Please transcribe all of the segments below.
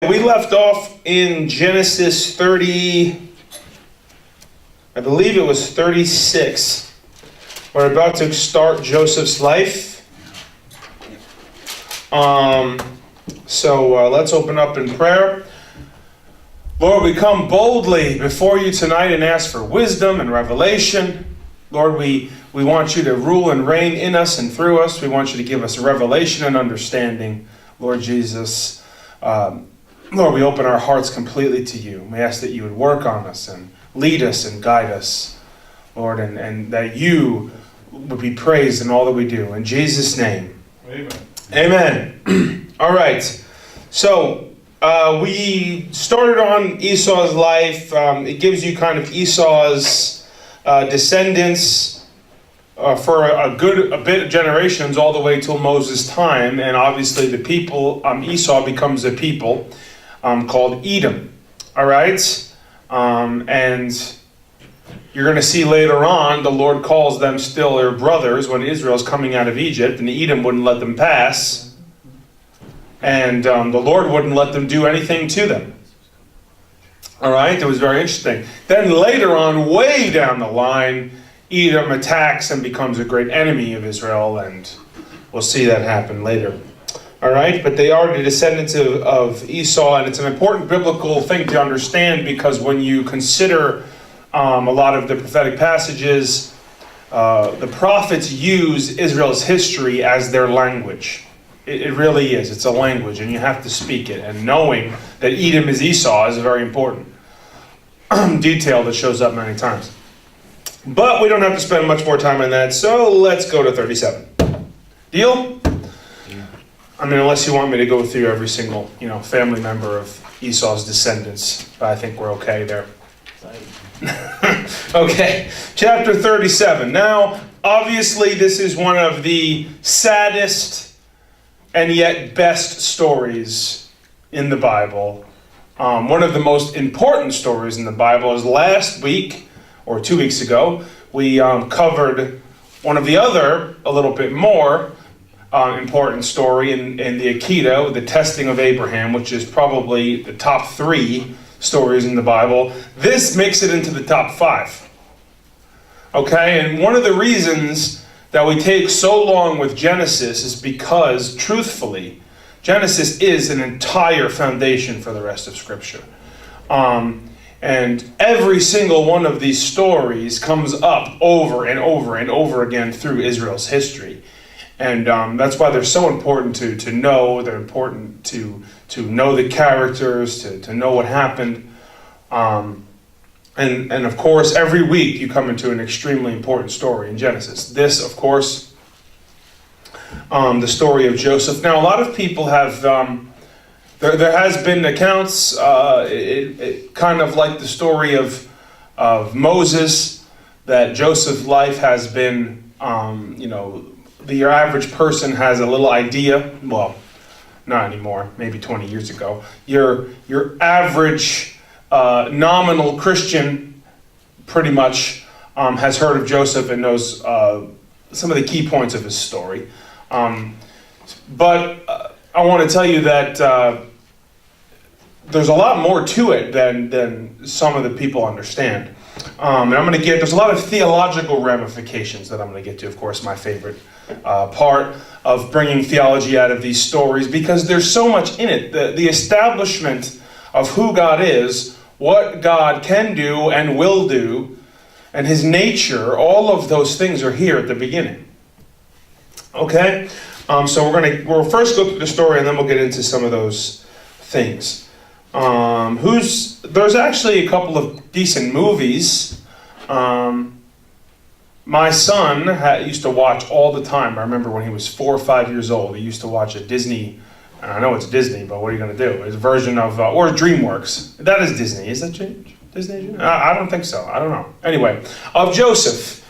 We left off in Genesis 30, I believe it was 36. We're about to start Joseph's life. So let's open up in prayer. Lord, we come boldly before you tonight and ask for wisdom and revelation. Lord, we want you to rule and reign in us and through us. We want you to give us revelation and understanding, Lord Jesus. Lord, we open our hearts completely to you. We ask that you would work on us and lead us and guide us, Lord, and that you would be praised in all that we do. In Jesus' name. Amen. Amen. All right. So we started on Esau's life. It gives you kind of Esau's descendants for a bit of generations all the way till Moses' time. And obviously the people, Esau becomes a people called Edom. All right? And you're going to see later on the Lord calls them still their brothers when Israel's coming out of Egypt, and Edom wouldn't let them pass. And the Lord wouldn't let them do anything to them. All right? It was very interesting. Then later on, way down the line, Edom attacks and becomes a great enemy of Israel, and we'll see that happen later. All right? But they are the descendants of Esau, and it's an important biblical thing to understand because when you consider a lot of the prophetic passages, the prophets use Israel's history as their language. It really is. It's a language, and you have to speak it. And knowing that Edom is Esau is a very important detail that shows up many times. But we don't have to spend much more time on that, so let's go to 37. Deal? Yeah. I mean, unless you want me to go through every single, family member of Esau's descendants, but I think we're okay there. Okay, chapter 37. Now, obviously, this is one of the saddest and yet best stories in the Bible. One of the most important stories in the Bible is last week, or 2 weeks ago, we covered one of the other, a little bit more important story in the Akedah, the testing of Abraham, which is probably the top 3 stories in the Bible. This makes it into the top 5. Okay, and one of the reasons that we take so long with Genesis is because, truthfully, Genesis is an entire foundation for the rest of Scripture. And every single one of these stories comes up over and over and over again through Israel's history. And that's why they're so important to know. They're important to know the characters, to know what happened. And of course, every week you come into an extremely important story in Genesis. This, of course, the story of Joseph. Now, a lot of people have, there has been accounts, kind of like the story of Moses, that Joseph's life has been, your average person has a little idea. Well, not anymore, maybe 20 years ago. Your average nominal Christian pretty much has heard of Joseph and knows some of the key points of his story. But I want to tell you that there's a lot more to it than some of the people understand. And I'm going to there's a lot of theological ramifications that I'm going to get to, of course, my favorite part of bringing theology out of these stories, because there's so much in it. The establishment of who God is, what God can do and will do, and his nature, all of those things are here at the beginning. Okay? So we'll first go through the story and then we'll get into some of those things. There's actually a couple of decent movies. My son used to watch all the time. I remember when he was 4 or 5 years old, he used to watch a Disney, I know it's Disney, but what are you going to do? It's a version of, or DreamWorks. That is Disney. Is that Disney? I don't think so. I don't know. Anyway, of Joseph.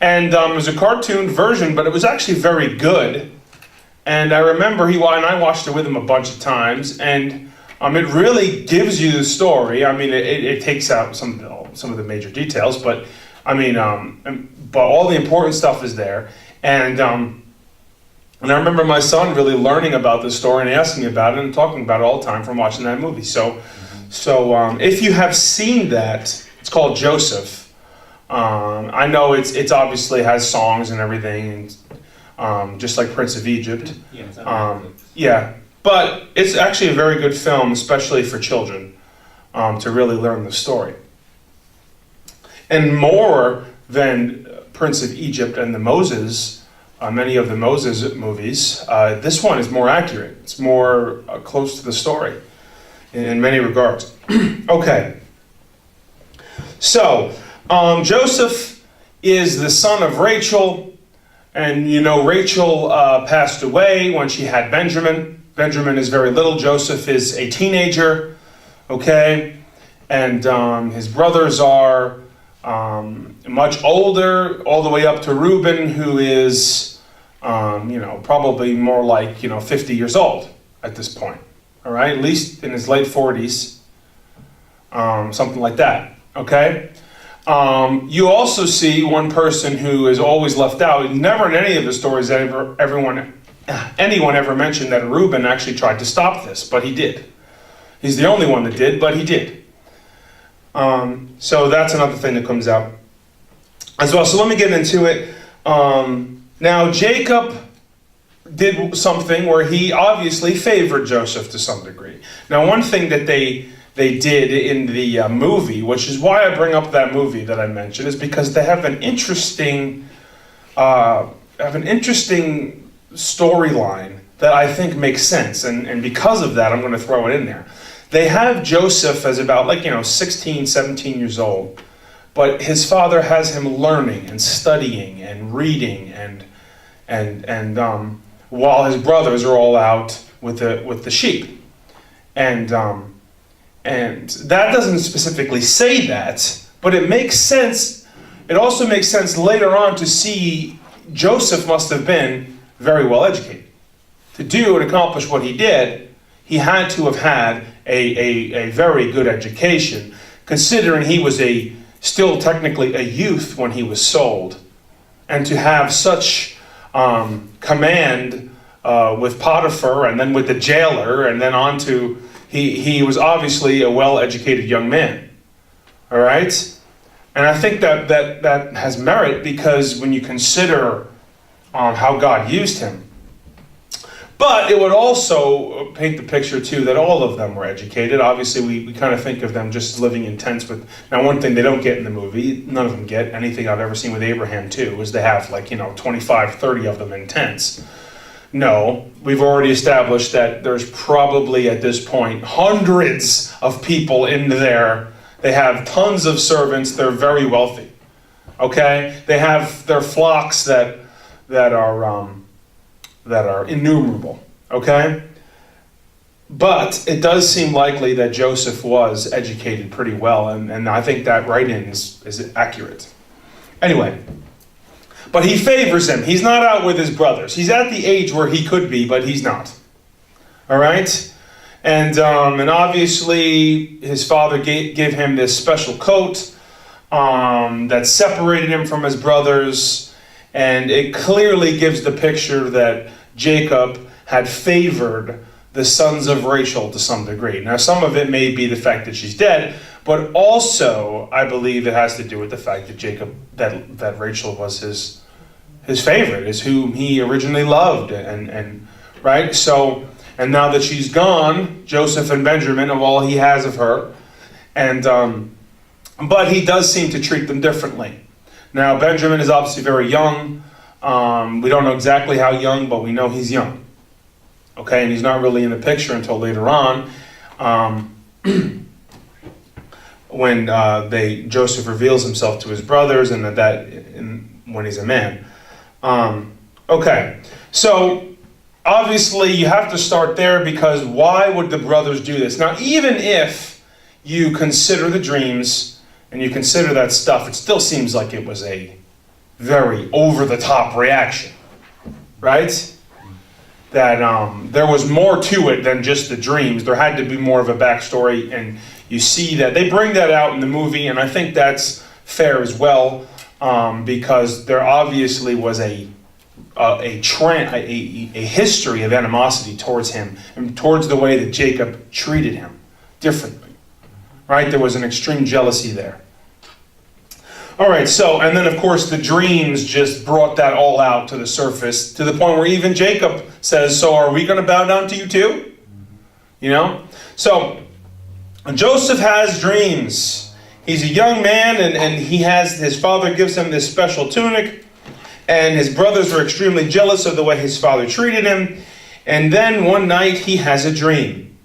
And it was a cartoon version, but it was actually very good. And I remember and I watched it with him a bunch of times, and it really gives you the story. I mean, it takes out some of the major details, but I mean, but all the important stuff is there. And And I remember my son really learning about this story and asking me about it and talking about it all the time from watching that movie. So if you have seen that, it's called Joseph. I know it's obviously has songs and everything, and just like Prince of Egypt. Yeah, it's on Yeah, but it's actually a very good film, especially for children, to really learn the story. And more than Prince of Egypt and the Moses, many of the Moses movies, this one is more accurate. It's more close to the story in many regards. Okay. So, Joseph is the son of Rachel, and you know Rachel passed away when she had Benjamin. Benjamin is very little. Joseph is a teenager, okay? And his brothers are much older, all the way up to Reuben, who is probably more like 50 years old at this point. All right, at least in his late 40s, something like that. Okay. You also see one person who is always left out. Never in any of the stories anyone ever mentioned that Reuben actually tried to stop this, but he did. He's the only one that did, but he did. So that's another thing that comes out as well. So let me get into it. Now Jacob did something where he obviously favored Joseph to some degree. Now one thing that they did in the movie, which is why I bring up that movie that I mentioned, is because they have an interesting storyline that I think makes sense, and because of that I'm going to throw it in there. They have Joseph as about 16, 17 years old, but his father has him learning and studying and reading and while his brothers are all out with the sheep, and that doesn't specifically say that, but it makes sense. It also makes sense later on to see Joseph must have been very well educated. To do and accomplish what he did, he had to have had a very good education, considering he was still technically a youth when he was sold, and to have such command with Potiphar and then with the jailer and then on to he was obviously a well-educated young man. All right? And I think that has merit, because when you consider how God used him. But it would also paint the picture too that all of them were educated. Obviously we kind of think of them just living in tents with, now one thing they don't get in the movie, none of them get, anything I've ever seen with Abraham too, is they have 25, 30 of them in tents. No, we've already established that there's probably at this point hundreds of people in there. They have tons of servants. They're very wealthy. Okay, they have their flocks that are innumerable. Okay, but it does seem likely that Joseph was educated pretty well, and I think that write-in is accurate. Anyway. But he favors him. He's not out with his brothers. He's at the age where he could be, but he's not. All right? And obviously his father gave him this special coat that separated him from his brothers. And it clearly gives the picture that Jacob had favored the sons of Rachel to some degree. Now, some of it may be the fact that she's dead, but also I believe it has to do with the fact that that Rachel was his favorite, is whom he originally loved, and right. So, and now that she's gone, Joseph and Benjamin, of all he has of her, and but he does seem to treat them differently. Now, Benjamin is obviously very young. We don't know exactly how young, but we know he's young. Okay, and he's not really in the picture until later on, when Joseph reveals himself to his brothers, and when he's a man. Okay, so obviously you have to start there, because why would the brothers do this? Now, even if you consider the dreams and you consider that stuff, it still seems like it was a very over-the-top reaction, right? That there was more to it than just the dreams. There had to be more of a backstory, and you see that. They bring that out in the movie, and I think that's fair as well, because there obviously was a a history of animosity towards him and towards the way that Jacob treated him differently. Right? There was an extreme jealousy there. All right, so, and then of course the dreams just brought that all out to the surface, to the point where even Jacob says, so are we going to bow down to you too? You know? So, Joseph has dreams. He's a young man, and his father gives him this special tunic, and his brothers are extremely jealous of the way his father treated him, and then one night he has a dream.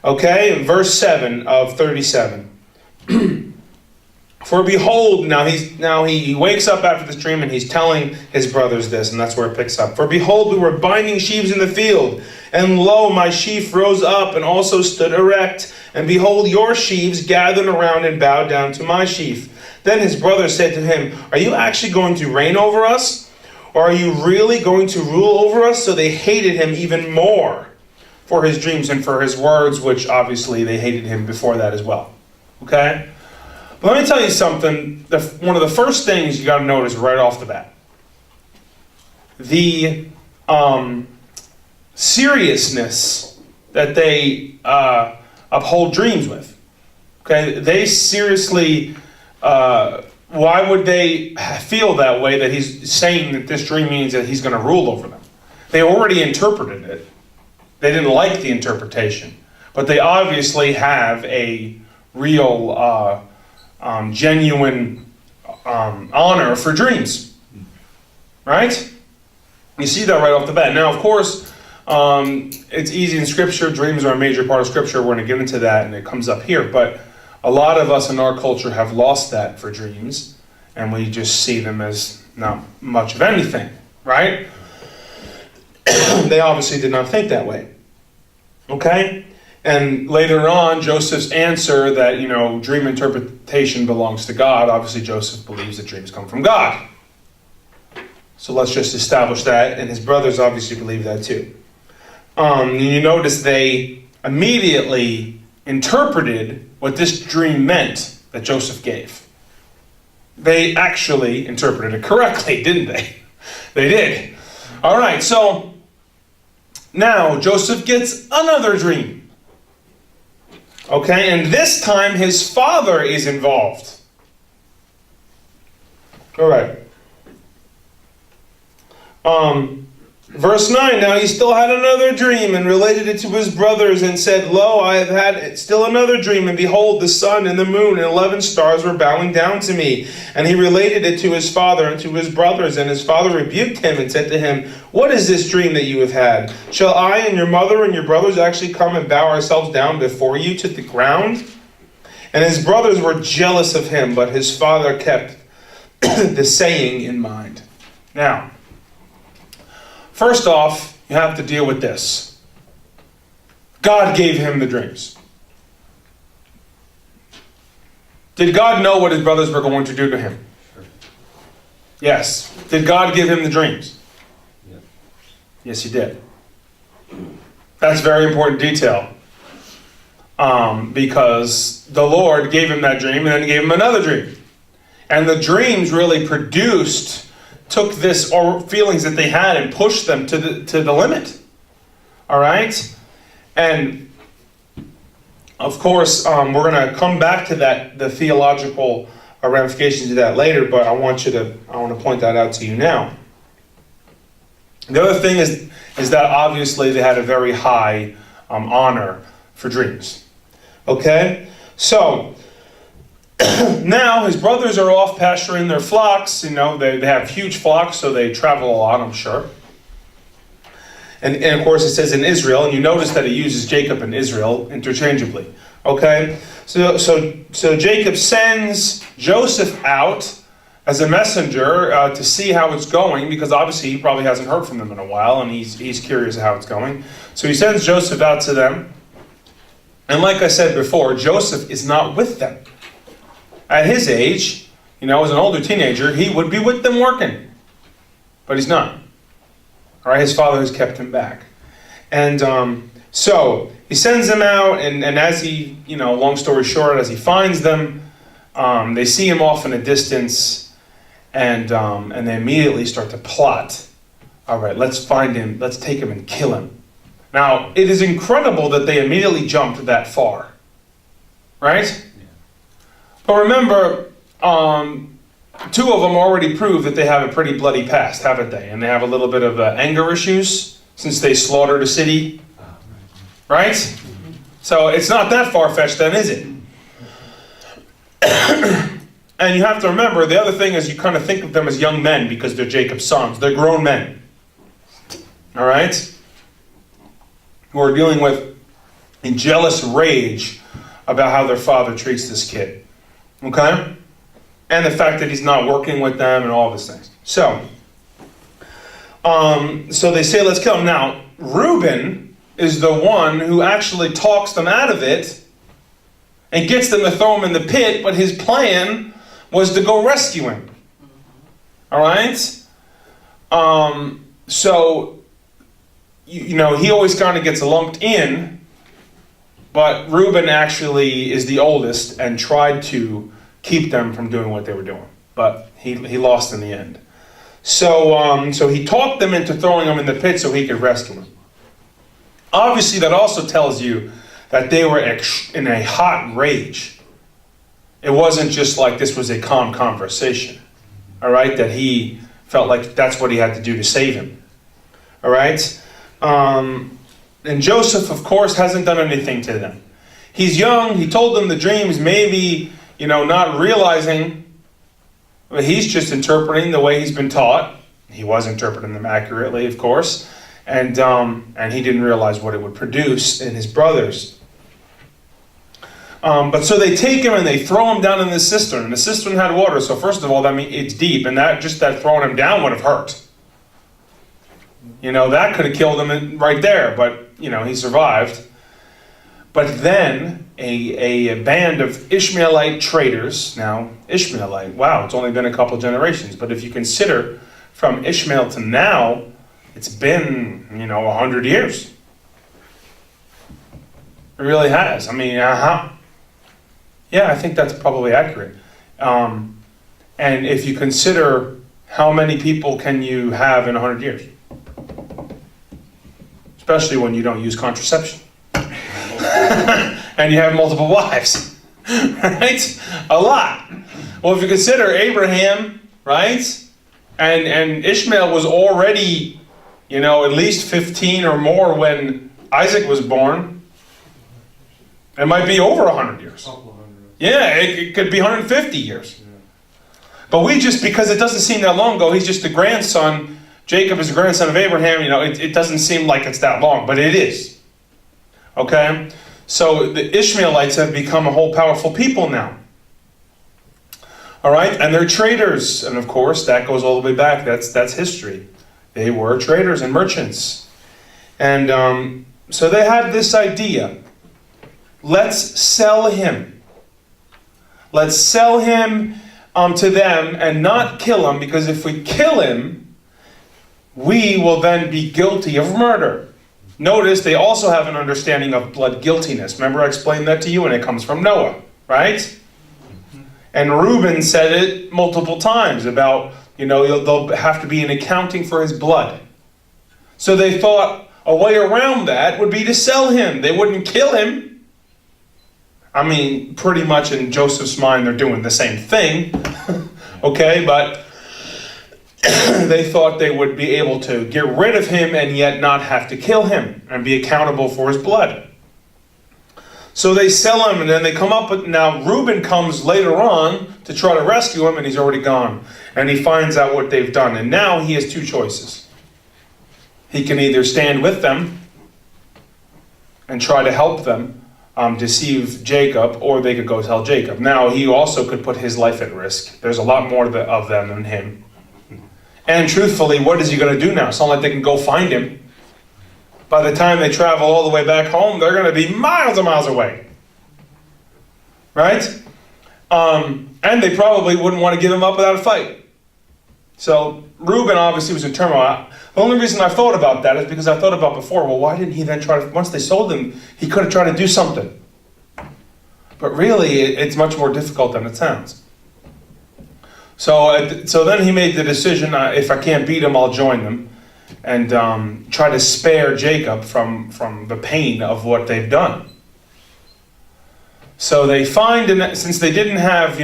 Okay, verse 7 of 37. For behold, now he wakes up after this dream and he's telling his brothers this, and that's where it picks up. For behold, we were binding sheaves in the field, and lo, my sheaf rose up and also stood erect. And behold, your sheaves gathered around and bowed down to my sheaf. Then his brothers said to him, are you actually going to reign over us? Or are you really going to rule over us? So they hated him even more for his dreams and for his words, which obviously they hated him before that as well. Okay? But let me tell you something. One of the first things you got to notice right off the bat. The seriousness that they uphold dreams with. Okay? They seriously... why would they feel that way, that he's saying that this dream means that he's going to rule over them? They already interpreted it. They didn't like the interpretation. But they obviously have a real, genuine honor for dreams. Right? You see that right off the bat. Now, of course, it's easy in Scripture. Dreams are a major part of Scripture. We're going to get into that, and it comes up here. But a lot of us in our culture have lost that for dreams, and we just see them as not much of anything, right? They obviously did not think that way. Okay? And later on, Joseph's answer that, dream interpretation belongs to God. Obviously, Joseph believes that dreams come from God. So let's just establish that, and his brothers obviously believe that too. You notice they immediately interpreted what this dream meant that Joseph gave. They actually interpreted it correctly, didn't they? They did. All right, so now Joseph gets another dream. Okay, and this time his father is involved. All right. Verse 9, now he still had another dream and related it to his brothers and said, lo, I have had still another dream, and behold, the sun and the moon and 11 stars were bowing down to me. And he related it to his father and to his brothers, and his father rebuked him and said to him, what is this dream that you have had? Shall I and your mother and your brothers actually come and bow ourselves down before you to the ground? And his brothers were jealous of him, but his father kept the saying in mind. Now, first off, you have to deal with this. God gave him the dreams. Did God know what his brothers were going to do to him? Yes. Did God give him the dreams? Yeah. Yes, he did. That's very important detail. Because the Lord gave him that dream and then gave him another dream. And the dreams really took this or feelings that they had and pushed them to the limit. All right? And of course, we're going to come back to that, the theological ramifications of that later, but I want to point that out to you now. The other thing is that obviously they had a very high honor for dreams. Okay? So, now his brothers are off pasturing their flocks. They have huge flocks, so they travel a lot, I'm sure. And of course it says in Israel, and you notice that it uses Jacob and Israel interchangeably. Okay? So Jacob sends Joseph out as a messenger to see how it's going, because obviously he probably hasn't heard from them in a while, and he's curious how it's going. So he sends Joseph out to them. And like I said before, Joseph is not with them. At his age, as an older teenager, he would be with them working. But he's not. All right, his father has kept him back. And so he sends them out, and as he, long story short, as he finds them, they see him off in a distance, and they immediately start to plot all right, let's find him, let's take him and kill him. Now, it is incredible that they immediately jumped that far. Right? Yeah. But remember, two of them already proved that they have a pretty bloody past, haven't they? And they have a little bit of anger issues since they slaughtered a city. Right? So it's not that far-fetched then, is it? And you have to remember, the other thing is you kind of think of them as young men because they're Jacob's sons. They're grown men. All right? Who are dealing with a jealous rage about how their father treats this kid. Okay? And the fact that he's not working with them and all these things. So they say, let's kill him. Now, Reuben is the one who actually talks them out of it and gets them to throw him in the pit, but his plan was to go rescue him. All right? So, you know, he always kind of gets lumped in, but Reuben actually is the oldest and tried to keep them from doing what they were doing. But he lost in the end. So he talked them into throwing him in the pit so he could rescue him. Obviously, that also tells you that they were in a hot rage. It wasn't just like this was a calm conversation. All right? That he felt like that's what he had to do to save him. All right? And Joseph, of course, hasn't done anything to them. He's young. He told them the dreams, maybe, you know, not realizing, but he's just interpreting the way he's been taught. He was interpreting them accurately, of course. And he didn't realize what it would produce in his brothers. But so they take him and they throw him down in the cistern. And the cistern had water. So first of all, that means it's deep. And that throwing him down would have hurt. You know, that could have killed him right there. But, you know, he survived. But then a band of Ishmaelite traders. Now, Ishmaelite, wow, it's only been a couple generations. But if you consider from Ishmael to now, it's been, 100 years. It really has. I mean, yeah, I think that's probably accurate. And if you consider how many people can you have in 100 years? Especially when you don't use contraception. And you have multiple wives. Right? A lot. Well, if you consider Abraham, right? And Ishmael was already, at least 15 or more when Isaac was born. It might be over 100 years. Yeah, it could be 150 years. But because it doesn't seem that long ago, he's just the grandson. Jacob is the grandson of Abraham. It doesn't seem like it's that long, but it is. Okay? So the Ishmaelites have become a whole powerful people now. All right? And they're traders. And of course, that goes all the way back. That's history. They were traders and merchants. And so they had this idea. Let's sell him. Let's sell him to them and not kill him, because if we kill him, we will then be guilty of murder. Notice they also have an understanding of blood guiltiness. Remember I explained that to you, and it comes from Noah, right? And Reuben said it multiple times about, there'll have to be an accounting for his blood. So they thought a way around that would be to sell him. They wouldn't kill him. I mean, pretty much in Joseph's mind, they're doing the same thing. Okay, but they thought they would be able to get rid of him and yet not have to kill him and be accountable for his blood. So they sell him, and then they come up with, now Reuben comes later on to try to rescue him, and he's already gone. And he finds out what they've done. And now he has two choices. He can either stand with them and try to help them deceive Jacob, or they could go tell Jacob. Now, he also could put his life at risk. There's a lot more of them than him. And truthfully, what is he going to do now? It's not like they can go find him. By the time they travel all the way back home, they're going to be miles and miles away. Right? And they probably wouldn't want to give him up without a fight. So, Reuben obviously was in turmoil. The only reason I thought about that is because I thought about before, well, why didn't he then try to, once they sold him, he could have tried to do something. But really, it's much more difficult than it sounds. So then he made the decision, if I can't beat him, I'll join them. try to spare Jacob from the pain of what they've done. So they find, since they didn't have,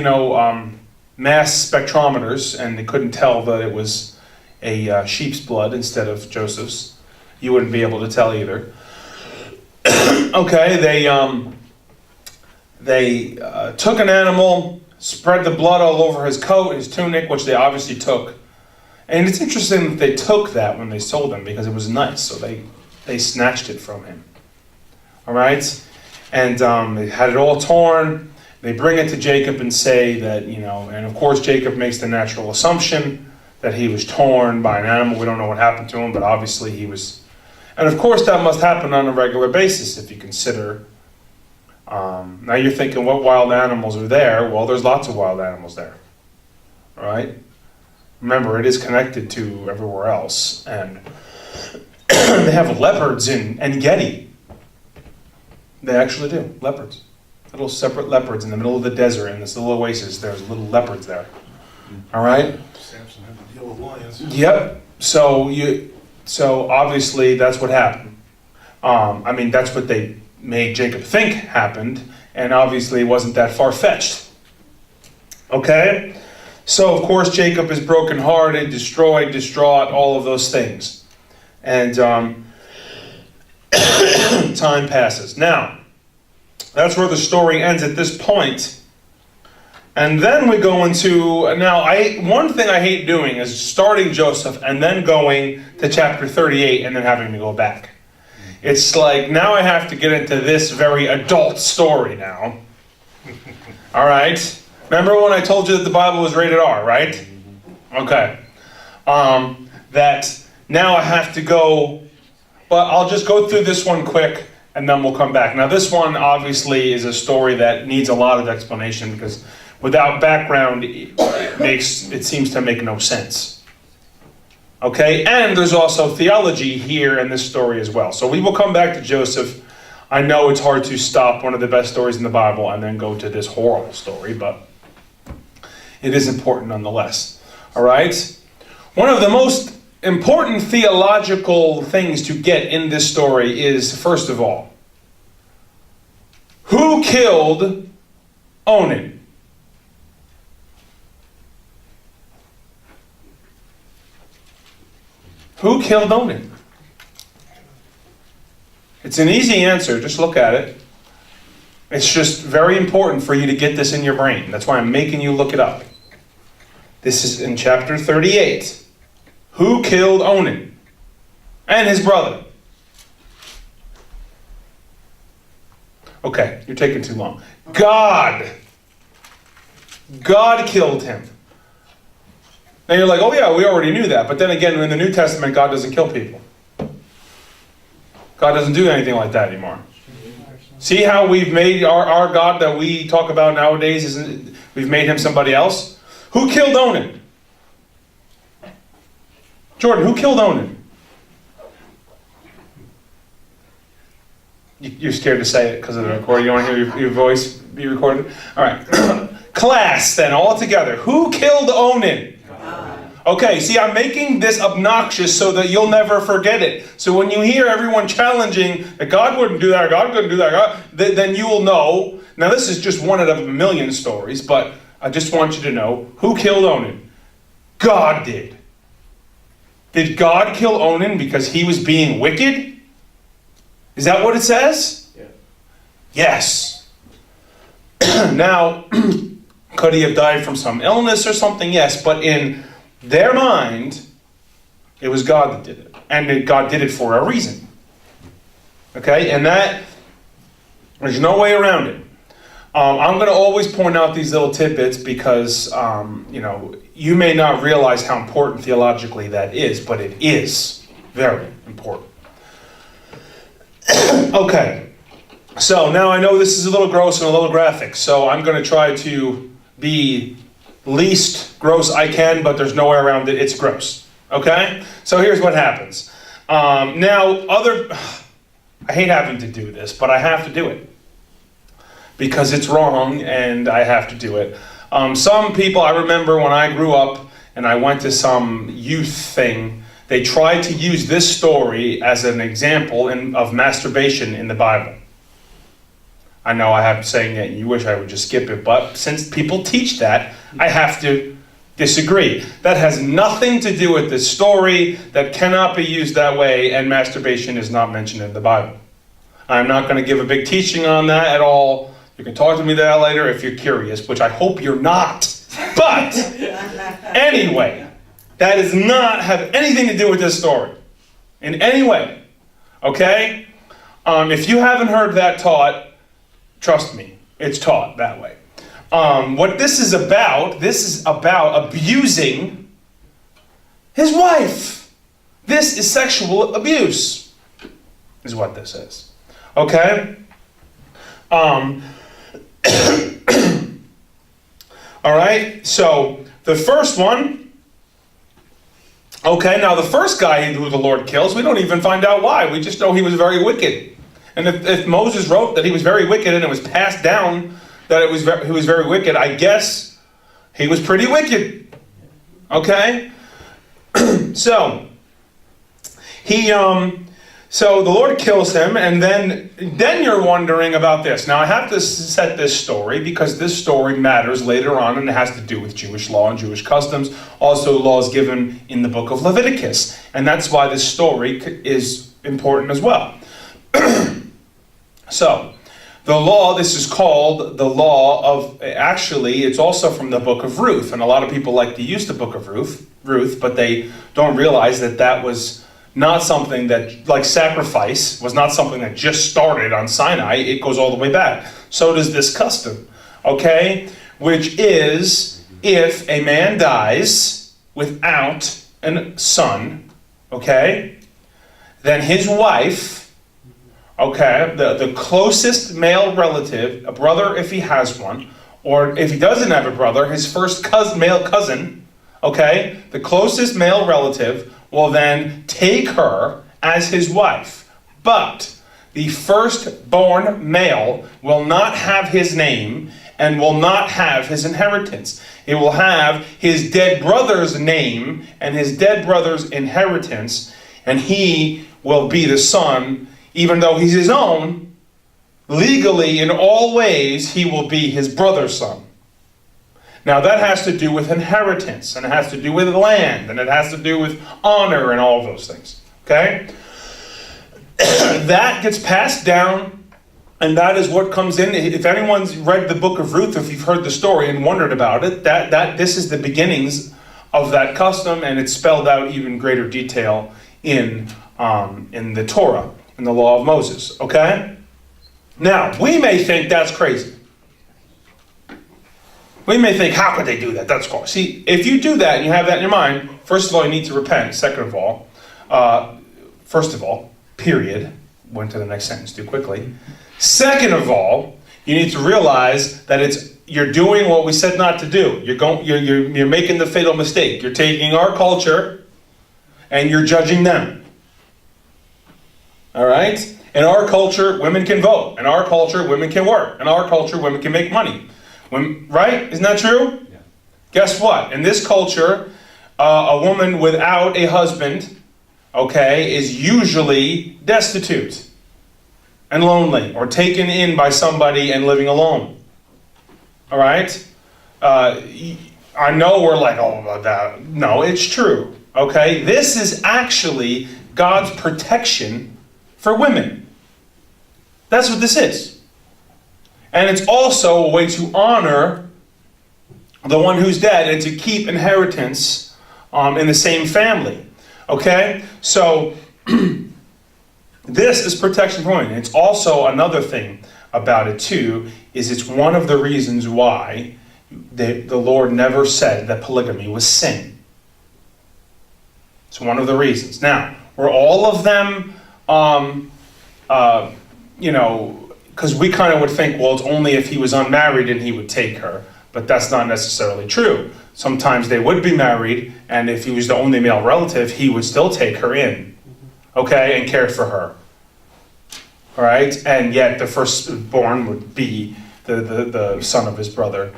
mass spectrometers, and they couldn't tell that it was a sheep's blood instead of Joseph's, you wouldn't be able to tell either. Okay, they took an animal, spread the blood all over his coat, his tunic, which they obviously took. And it's interesting that they took that when they sold him, because it was nice, so they snatched it from him. All right? And they had it all torn. They bring it to Jacob and say that, and of course Jacob makes the natural assumption that he was torn by an animal. We don't know what happened to him, but obviously he was. And of course that must happen on a regular basis if you consider. Now you're thinking, what wild animals are there? Well, there's lots of wild animals there. All right? Remember, it is connected to everywhere else. And they have leopards in En-Gedi. They actually do, leopards. Little separate leopards in the middle of the desert, in this little oasis. There's little leopards there. All right? Samson had to deal with lions. Yep. So obviously that's what happened. That's what they made Jacob think happened, and obviously it wasn't that far-fetched. Okay? So of course Jacob is brokenhearted, destroyed, distraught, all of those things. And time passes. Now, that's where the story ends at this point. And then we go into, one thing I hate doing is starting Joseph and then going to chapter 38 and then having to go back. It's like, now I have to get into this very adult story now. All right? Remember when I told you that the Bible was rated R, right? Okay. That now I have to go, but I'll just go through this one quick and then we'll come back. Now this one obviously is a story that needs a lot of explanation, because without background it seems to make no sense. Okay, and there's also theology here in this story as well. So we will come back to Joseph. I know it's hard to stop one of the best stories in the Bible and then go to this horrible story, but it is important nonetheless. All right? One of the most important theological things to get in this story is, first of all, who killed Onan? Who killed Onan? It's an easy answer. Just look at it. It's just very important for you to get this in your brain. That's why I'm making you look it up. This is in chapter 38. Who killed Onan and his brother? Okay, you're taking too long. God killed him. Now you're like, oh yeah, we already knew that. But then again, in the New Testament, God doesn't kill people. God doesn't do anything like that anymore. See how we've made our God that we talk about nowadays, we've made him somebody else? Who killed Onan? Jordan, who killed Onan? You're scared to say it because of the recording. You don't want to hear your voice be recorded? All right. Class, then, all together. Who killed Onan? Okay, see, I'm making this obnoxious so that you'll never forget it. So when you hear everyone challenging that God wouldn't do that, or God couldn't do that, then you will know. Now, this is just one out of a million stories, but I just want you to know who killed Onan. God did. Did God kill Onan because he was being wicked? Is that what it says? Yeah. Yes. Now, could he have died from some illness or something? Yes, but in their mind, it was God that did it. And God did it for a reason. Okay? And that, there's no way around it. I'm going to always point out these little tidbits because, you may not realize how important theologically that is, but it is very important. Okay, so now I know this is a little gross and a little graphic, so I'm going to try to be least gross I can, but there's no way around it. It's gross. Okay? So here's what happens. I hate having to do this, but I have to do it. Because it's wrong and I have to do it. Some people, I remember when I grew up and I went to some youth thing, they tried to use this story as an example of masturbation in the Bible. I know I have saying that you wish I would just skip it, but since people teach that, I have to disagree. That has nothing to do with this story. That cannot be used that way, and masturbation is not mentioned in the Bible. I'm not going to give a big teaching on that at all. You can talk to me that later if you're curious, which I hope you're not. But anyway, that does not have anything to do with this story in any way. Okay? If you haven't heard that taught, trust me, it's taught that way. What this is about abusing his wife. This is sexual abuse, is what this is. Okay? All right, so the first one. Okay, now the first guy who the Lord kills, we don't even find out why. We just know he was very wicked. And if Moses wrote that he was very wicked and it was passed down that he was very wicked, I guess he was pretty wicked. Okay? So so the Lord kills him, and then you're wondering about this. Now I have to set this story because this story matters later on, and it has to do with Jewish law and Jewish customs, also laws given in the book of Leviticus. And that's why this story is important as well. So, the law, this is called the law of, actually, it's also from the book of Ruth. And a lot of people like to use the book of Ruth, but they don't realize that that was not something that, like sacrifice, was not something that just started on Sinai. It goes all the way back. So does this custom, okay? Which is, if a man dies without a son, okay, then his wife, okay, the closest male relative, a brother if he has one, or if he doesn't have a brother, his first male cousin, okay, the closest male relative will then take her as his wife. But the firstborn male will not have his name and will not have his inheritance. It will have his dead brother's name and his dead brother's inheritance, and he will be the son. Even though he's his own, legally, in all ways, he will be his brother's son. Now, that has to do with inheritance, and it has to do with land, and it has to do with honor and all of those things. Okay? That gets passed down, and that is what comes in. If anyone's read the book of Ruth, if you've heard the story and wondered about it, this is the beginnings of that custom, and it's spelled out even greater detail in the Torah. In the law of Moses, okay? Now, we may think that's crazy. We may think, how could they do that? That's cool. See, if you do that and you have that in your mind, first of all, you need to repent. Second of all, period. Went to the next sentence too quickly. Second of all, you need to realize that you're doing what we said not to do. You're making the fatal mistake. You're taking our culture and you're judging them. All right? In our culture, women can vote. In our culture, women can work. In our culture, women can make money. Right? Isn't that true? Yeah. Guess what? In this culture, a woman without a husband, okay, is usually destitute and lonely or taken in by somebody and living alone. All right? I know we're like, oh, about that. No, it's true. Okay? This is actually God's protection for women. That's what this is. And it's also a way to honor the one who's dead and to keep inheritance in the same family. Okay? So, this is protection for women. It's also another thing about it too, is it's one of the reasons why the Lord never said that polygamy was sin. It's one of the reasons. Now, were all of them because we kind of would think, well, it's only if he was unmarried and he would take her. But that's not necessarily true. Sometimes they would be married, and if he was the only male relative, he would still take her in, okay, and care for her. All right? And yet the firstborn would be the son of his brother.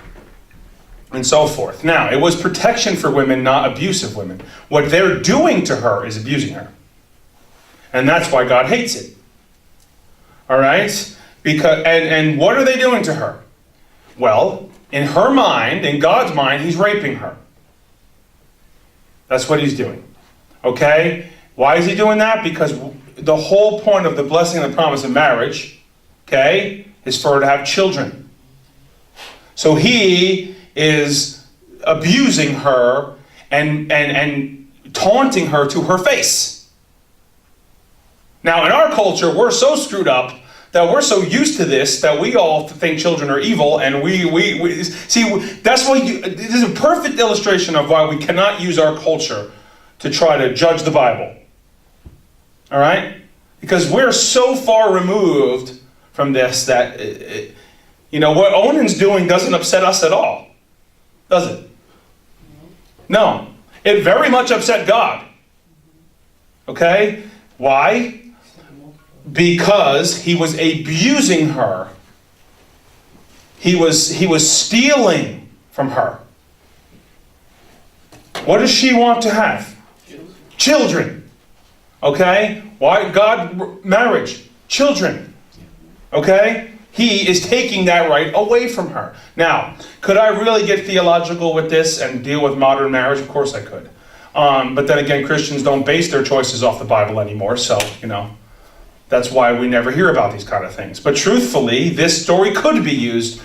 and so forth. Now, it was protection for women, not abusive women. What they're doing to her is abusing her. And that's why God hates it. All right? And what are they doing to her? Well, in her mind, in God's mind, he's raping her. That's what he's doing. Okay? Why is he doing that? Because the whole point of the blessing and the promise of marriage, okay, is for her to have children. So he is abusing her and taunting her to her face. Now, in our culture, we're so screwed up that we're so used to this that we all think children are evil, and we see, that's why this is a perfect illustration of why we cannot use our culture to try to judge the Bible. All right? Because we're so far removed from this that, what Onan's doing doesn't upset us at all. Does it? No. It very much upset God. Okay? Why? Because he was abusing her. He was stealing from her. What does she want to have? Children. Okay? Why? God, marriage. Children. Okay? He is taking that right away from her. Now, could I really get theological with this and deal with modern marriage? Of course I could. But then again, Christians don't base their choices off the Bible anymore, so, that's why we never hear about these kind of things. But truthfully, this story could be used,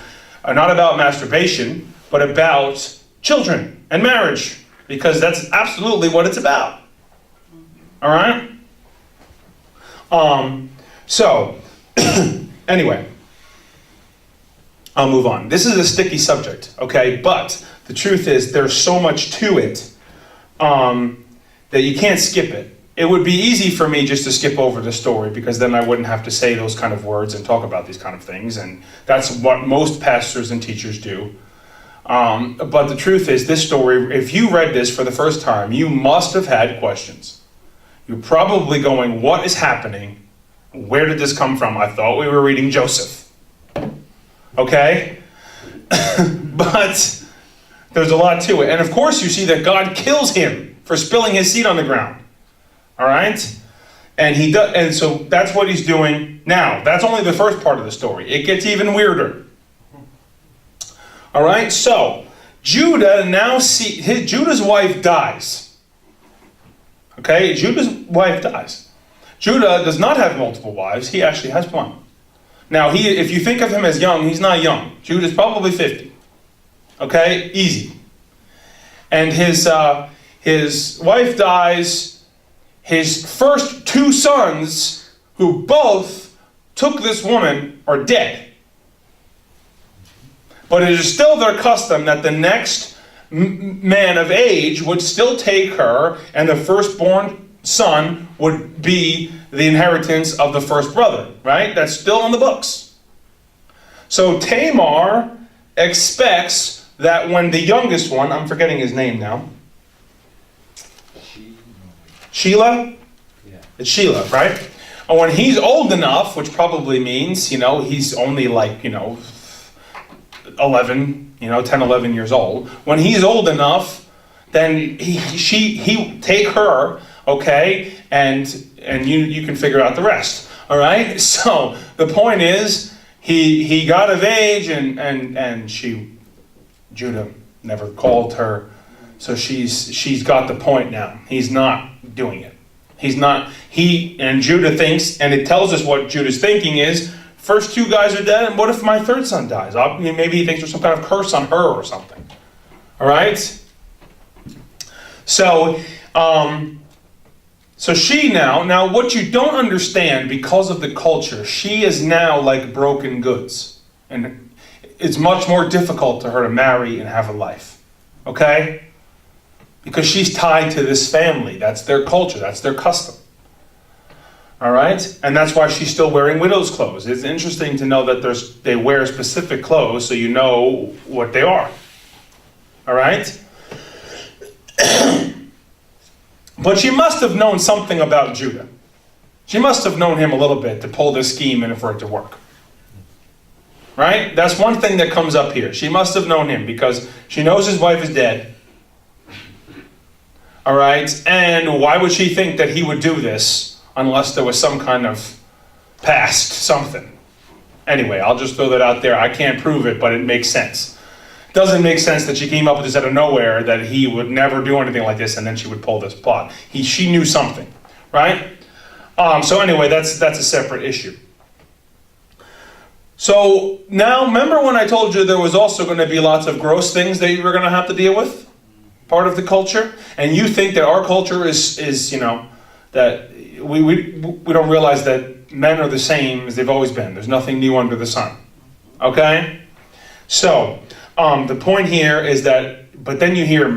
not about masturbation, but about children and marriage, because that's absolutely what it's about. All right? Anyway, I'll move on. This is a sticky subject, okay? But the truth is, there's so much to it that you can't skip it. It would be easy for me just to skip over the story, because then I wouldn't have to say those kind of words and talk about these kind of things. And that's what most pastors and teachers do. But the truth is, this story, if you read this for the first time, you must have had questions. You're probably going, what is happening? Where did this come from? I thought we were reading Joseph. Okay? But there's a lot to it. And of course you see that God kills him for spilling his seed on the ground. All right? And so that's what he's doing now. That's only the first part of the story. It gets even weirder. All right? So, Judah Judah's wife dies. Okay? Judah's wife dies. Judah does not have multiple wives. He actually has one. Now, if you think of him as young, he's not young. Judah's probably 50. Okay? Easy. And his wife dies. His first two sons, who both took this woman, are dead. But it is still their custom that the next man of age would still take her, and the firstborn son would be the inheritance of the first brother, right? That's still on the books. So Tamar expects that when the youngest one, I'm forgetting his name now, Sheila? Yeah. It's Sheila, right? And when he's old enough, which probably means, he's only 11, 10, 11 years old. When he's old enough, then he take her, okay, and you can figure out the rest. All right? So the point is, he got of age, and Judah never called her. So she's got the point now. He's not doing it. And Judah thinks, and it tells us what Judah's thinking is, first two guys are dead, and what if my third son dies? Maybe he thinks there's some kind of curse on her or something. All right? So she now what you don't understand because of the culture, she is now like broken goods. And it's much more difficult to her to marry and have a life. Okay? Because she's tied to this family. That's their culture. That's their custom. All right? And that's why she's still wearing widow's clothes. It's interesting to know that they wear specific clothes so you know what they are. All right? But she must have known something about Judah. She must have known him a little bit to pull this scheme and for it to work. Right? That's one thing that comes up here. She must have known him because she knows his wife is dead. All right? And why would she think that he would do this unless there was some kind of past something? Anyway, I'll just throw that out there. I can't prove it, but it makes sense. It doesn't make sense that she came up with this out of nowhere, that he would never do anything like this, and then she would pull this plot. She knew something, right? So anyway, that's a separate issue. So now, remember when I told you there was also going to be lots of gross things that you were going to have to deal with? Part of the culture? And you think that our culture is that we don't realize that men are the same as they've always been. There's nothing new under the sun. Okay? So, the point here is that, but then you hear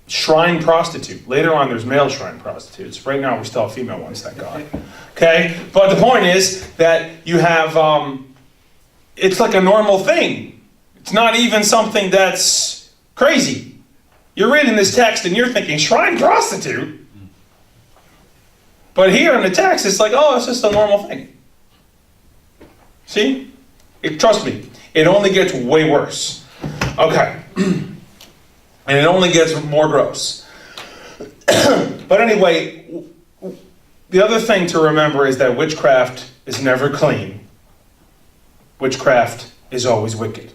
shrine prostitute. Later on, there's male shrine prostitutes. Right now, we still have female ones, thank God. Okay? But the point is that you have, it's like a normal thing. It's not even something that's crazy. You're reading this text and you're thinking, shrine prostitute? But here in the text, it's like, oh, it's just a normal thing. See? Trust me, it only gets way worse. Okay. And it only gets more gross. But anyway, the other thing to remember is that witchcraft is never clean. Witchcraft is always wicked.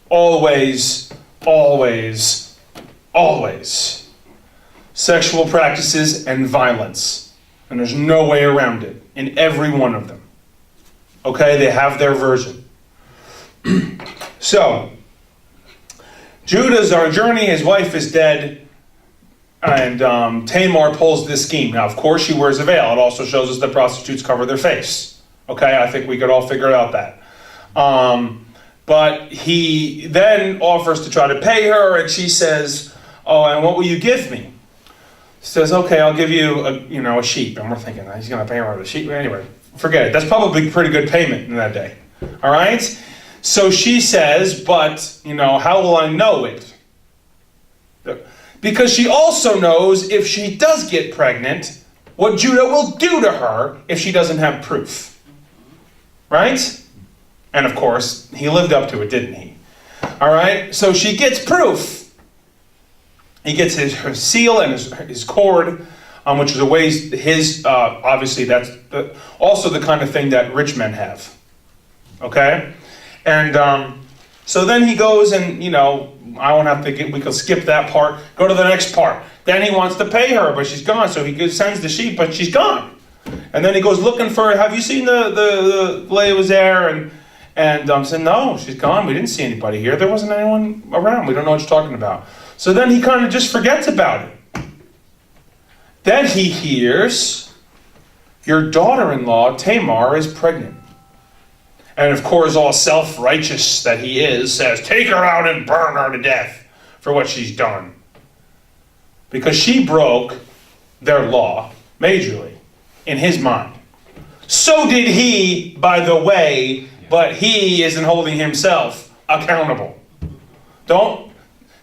Always, always, always. Sexual practices and violence. And there's no way around it in every one of them. Okay, they have their version. So, Judah's on a journey, his wife is dead, and Tamar pulls this scheme. Now, of course, she wears a veil. It also shows us that prostitutes cover their face. Okay, I think we could all figure out that. But he then offers to try to pay her, and she says, oh, and what will you give me? He says, okay, I'll give you a sheep. And we're thinking, he's going to pay her with a sheep? Anyway, forget it. That's probably pretty good payment in that day. All right? So she says, but, how will I know it? Because she also knows if she does get pregnant, what Judah will do to her if she doesn't have proof. Right? And of course, he lived up to it, didn't he? All right? So she gets proof. He gets her seal and his cord, which is a ways obviously that's also the kind of thing that rich men have. Okay? And so then he goes and, I won't have to we could skip that part. Go to the next part. Then he wants to pay her, but she's gone. So he sends the sheep, but she's gone. And then he goes looking for her. Have you seen the lady was there? And said, no, she's gone. We didn't see anybody here. There wasn't anyone around. We don't know what you're talking about. So then he kind of just forgets about it. Then he hears, your daughter-in-law, Tamar, is pregnant. And of course, all self-righteous that he is, says, take her out and burn her to death for what she's done. Because she broke their law, majorly, in his mind. So did he, by the way, but he isn't holding himself accountable.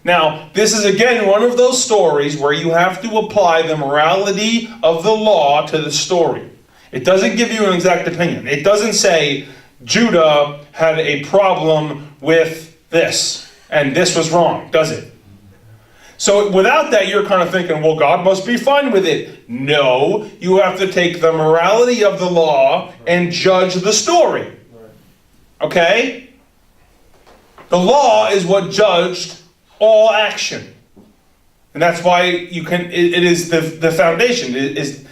Now, this is again one of those stories where you have to apply the morality of the law to the story. It doesn't give you an exact opinion. It doesn't say, Judah had a problem with this, and this was wrong, does it? So without that, you're kind of thinking, well, God must be fine with it. No, you have to take the morality of the law and judge the story. Okay? The law is what judged all action. And that's why it is the foundation.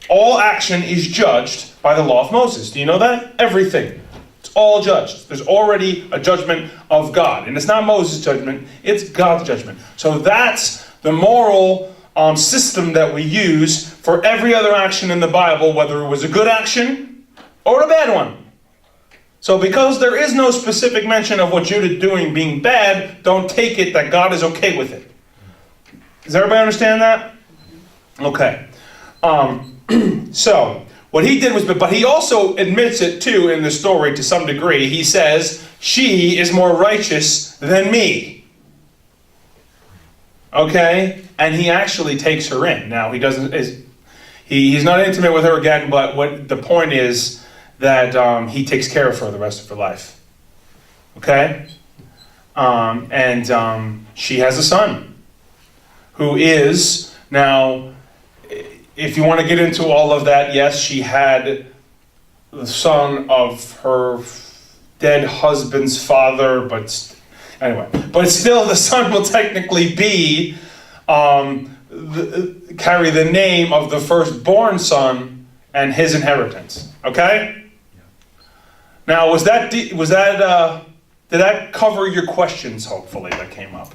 All action is judged by the law of Moses. Do you know that? Everything. It's all judged. There's already a judgment of God. And it's not Moses' judgment, it's God's judgment. So that's the moral system that we use for every other action in the Bible, whether it was a good action or a bad one. So because there is no specific mention of what Judah doing being bad, don't take it that God is okay with it. Does everybody understand that? Okay. So, what he did was, but he also admits it too in the story to some degree. He says, she is more righteous than me. Okay? And he actually takes her in. Now, he's not intimate with her again, but what the point is that he takes care of her the rest of her life. Okay? She has a son who is, now, if you want to get into all of that, yes, she had the son of her dead husband's father, but anyway. But still, the son will technically be, carry the name of the firstborn son and his inheritance. Okay? Now, did that cover your questions, hopefully, that came up?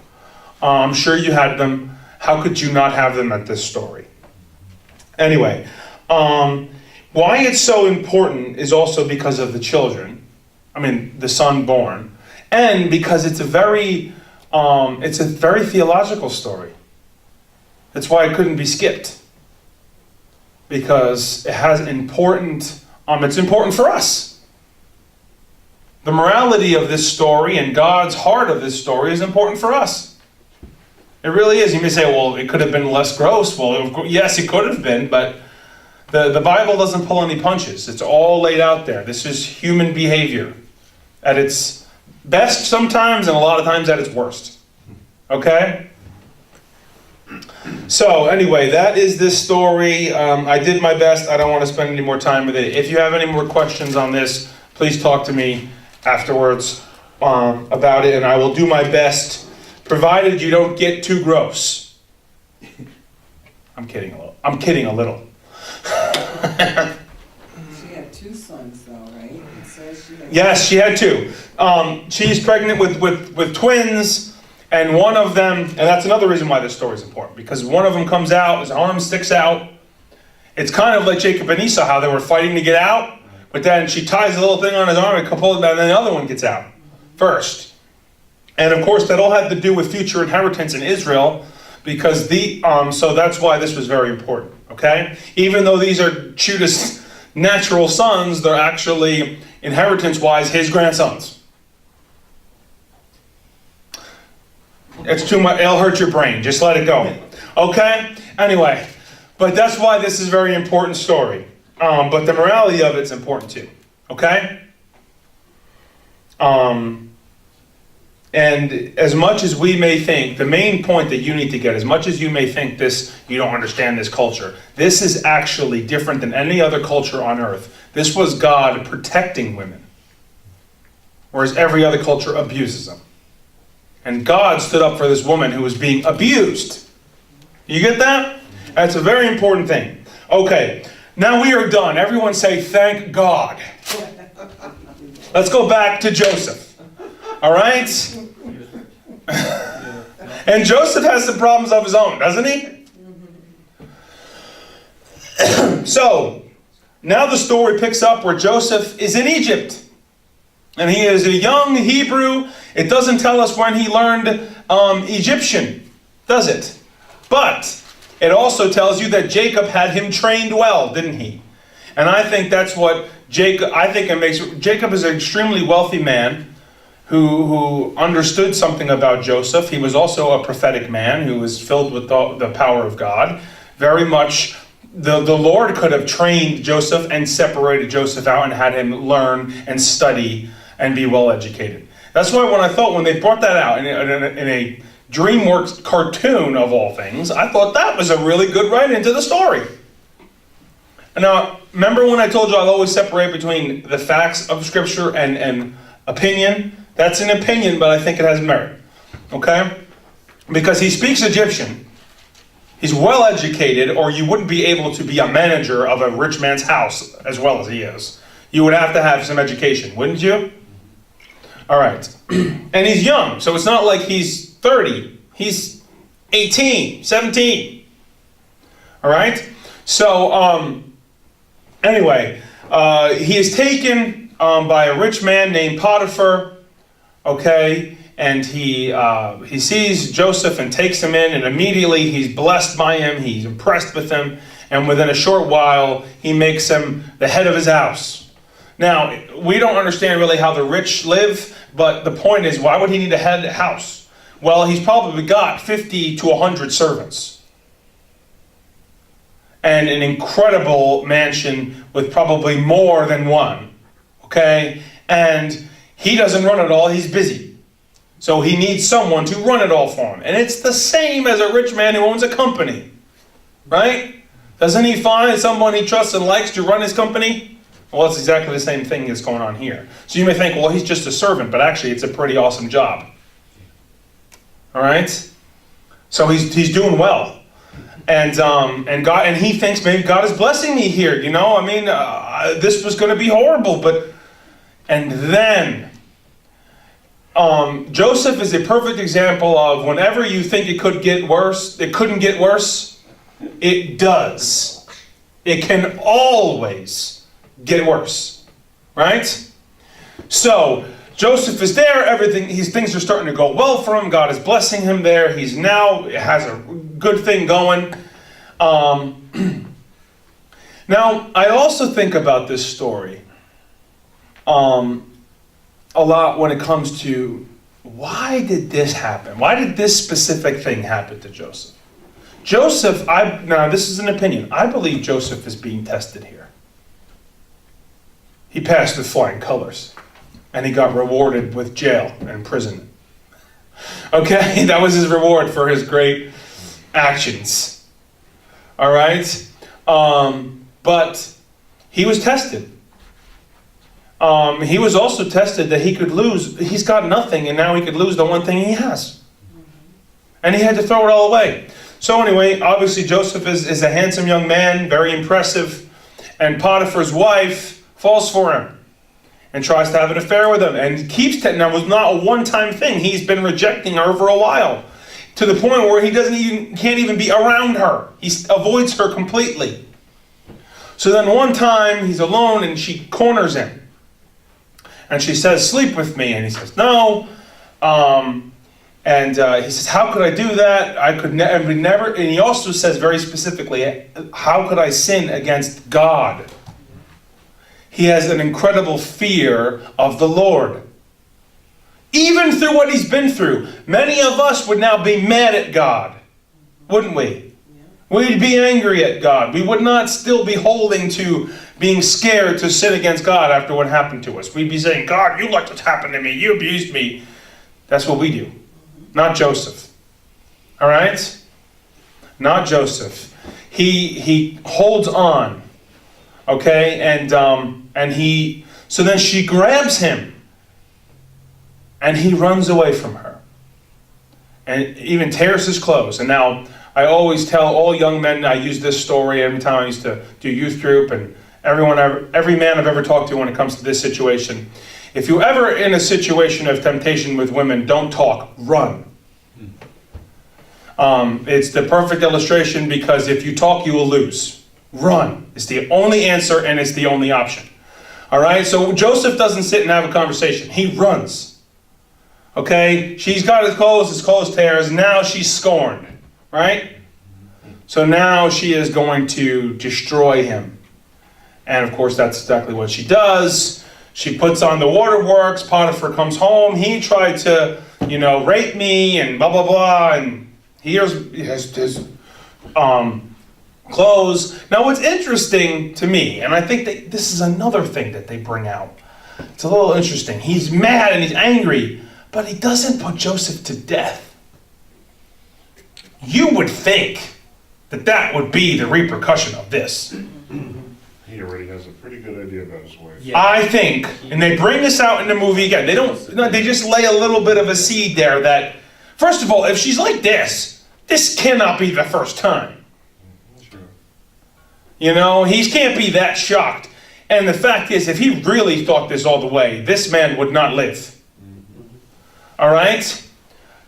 I'm sure you had them. How could you not have them at this story? Anyway, why it's so important is also because of the children. I mean, the son born. And because it's a very theological story. That's why it couldn't be skipped. Because it has it's important for us. The morality of this story and God's heart of this story is important for us. It really is. You may say, well, it could have been less gross. Well, yes, it could have been, but the Bible doesn't pull any punches. It's all laid out there. This is human behavior at its best sometimes and a lot of times at its worst. Okay? So anyway, that is this story. I did my best. I don't want to spend any more time with it. If you have any more questions on this, please talk to me afterwards about it, and I will do my best, provided you don't get too gross. I'm kidding a little. She had two sons, though, right? It says she had Yes, she had two. She's pregnant with twins, and one of them, and that's another reason why this story is important, because one of them comes out, his arm sticks out. It's kind of like Jacob and Esau, how they were fighting to get out, but then she ties a little thing on his arm and then the other one gets out first. And of course, that all had to do with future inheritance in Israel, because so that's why this was very important. Okay, even though these are Judah's natural sons, they're actually inheritance-wise his grandsons. It's too much. It'll hurt your brain. Just let it go. Okay. Anyway, but that's why this is a very important story. But the morality of it's important too. Okay. And as much as we may think, the main point that you need to get, as much as you may think you don't understand this culture, this is actually different than any other culture on earth. This was God protecting women, whereas every other culture abuses them. And God stood up for this woman who was being abused. You get that? That's a very important thing. Okay, now we are done. Everyone say, thank God. Let's go back to Joseph. All right? And Joseph has some problems of his own, doesn't he? So, now the story picks up where Joseph is in Egypt. And he is a young Hebrew. It doesn't tell us when he learned Egyptian, does it? But it also tells you that Jacob had him trained well, didn't he? And I think that's what Jacob is an extremely wealthy man who understood something about Joseph. He was also a prophetic man who was filled with the power of God. Very much, the Lord could have trained Joseph and separated Joseph out and had him learn and study and be well educated. That's why when they brought that out in a DreamWorks cartoon of all things, I thought that was a really good write into the story. Now, remember when I told you I'll always separate between the facts of Scripture and opinion? That's an opinion, but I think it has merit. Okay? Because he speaks Egyptian. He's well educated, or you wouldn't be able to be a manager of a rich man's house as well as he is. You would have to have some education, wouldn't you? All right. And he's young, so it's not like he's 30. He's 18, 17. All right? So, anyway, he is taken by a rich man named Potiphar. Okay, and he sees Joseph and takes him in, and immediately he's blessed by him, he's impressed with him, and within a short while, he makes him the head of his house. Now, we don't understand really how the rich live, but the point is, why would he need a head house? Well, he's probably got 50 to 100 servants. And an incredible mansion with probably more than one. Okay? And he doesn't run it all, he's busy. So he needs someone to run it all for him. And it's the same as a rich man who owns a company. Right? Doesn't he find someone he trusts and likes to run his company? Well, it's exactly the same thing that's going on here. So you may think, well, he's just a servant, but actually it's a pretty awesome job. All right? So he's doing well. And God, and he thinks maybe God is blessing me here, you know? I mean, this was going to be horrible, but... And then, Joseph is a perfect example of whenever you think it could get worse, it couldn't get worse, it does. It can always get worse, right? So, Joseph is there, things are starting to go well for him, God is blessing him there, he's now has a good thing going. Now, I also think about this story a lot when it comes to why did this happen? Why did this specific thing happen to Joseph? Now this is an opinion. I believe Joseph is being tested here. He passed with flying colors. And he got rewarded with jail and imprisonment. Okay? That was his reward for his great actions. All right? But he was tested. He was also tested that he could lose. He's got nothing, and now he could lose the one thing he has. And he had to throw it all away. So anyway, obviously Joseph is a handsome young man, very impressive. And Potiphar's wife falls for him and tries to have an affair with him. And keeps now, it was not a one-time thing. He's been rejecting her for a while. To the point where he can't even be around her. He avoids her completely. So then one time he's alone and she corners him. And she says, sleep with me. And he says, no. He says, how could I do that? I could never. And he also says very specifically, how could I sin against God? He has an incredible fear of the Lord. Even through what he's been through, many of us would now be mad at God, wouldn't we? We'd be angry at God. We would not still be holding to being scared to sin against God after what happened to us. We'd be saying, God, you let this happen to me. You abused me. That's what we do. Not Joseph. All right? Not Joseph. He holds on. Okay? So then she grabs him. And he runs away from her. And even tears his clothes. And now, I always tell all young men, I use this story every time I used to do youth group, and every man I've ever talked to when it comes to this situation. If you're ever in a situation of temptation with women, don't talk, run. It's the perfect illustration because if you talk, you will lose. Run. It's the only answer and it's the only option. All right? So Joseph doesn't sit and have a conversation. He runs. Okay? She's got his clothes tears. Now she's scorned. Right? So now she is going to destroy him. And of course, that's exactly what she does. She puts on the waterworks. Potiphar comes home. He tried to, rape me and blah, blah, blah. And he has his clothes. Now, what's interesting to me, and I think that this is another thing that they bring out. It's a little interesting. He's mad and he's angry, but he doesn't put Joseph to death. You would think that would be the repercussion of this. He already has a pretty good idea about his wife. Yeah. I think, and they bring this out in the movie again. They just lay a little bit of a seed there that, first of all, if she's like this cannot be the first time. Sure. He can't be that shocked. And the fact is, if he really thought this all the way, this man would not live. All right?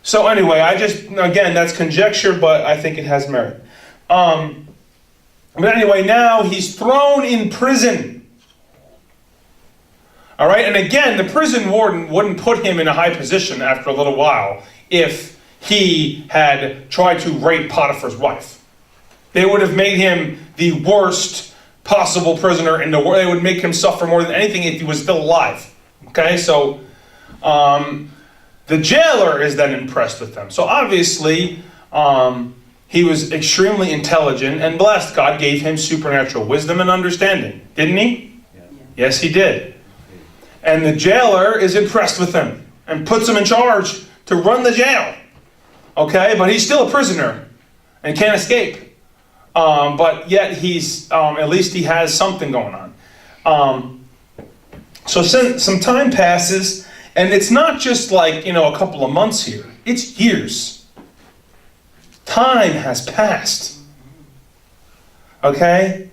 So anyway, again, that's conjecture, but I think it has merit. But anyway, now he's thrown in prison. All right, and again, the prison warden wouldn't put him in a high position after a little while if he had tried to rape Potiphar's wife. They would have made him the worst possible prisoner in the world. They would make him suffer more than anything if he was still alive. Okay, so the jailer is then impressed with them. So obviously, he was extremely intelligent and blessed. God gave him supernatural wisdom and understanding. Didn't he? Yeah. Yes, he did. And the jailer is impressed with him and puts him in charge to run the jail. Okay, but he's still a prisoner and can't escape. But yet he's, at least he has something going on. So some time passes, and it's not just like, a couple of months here. It's years. Time has passed. Okay?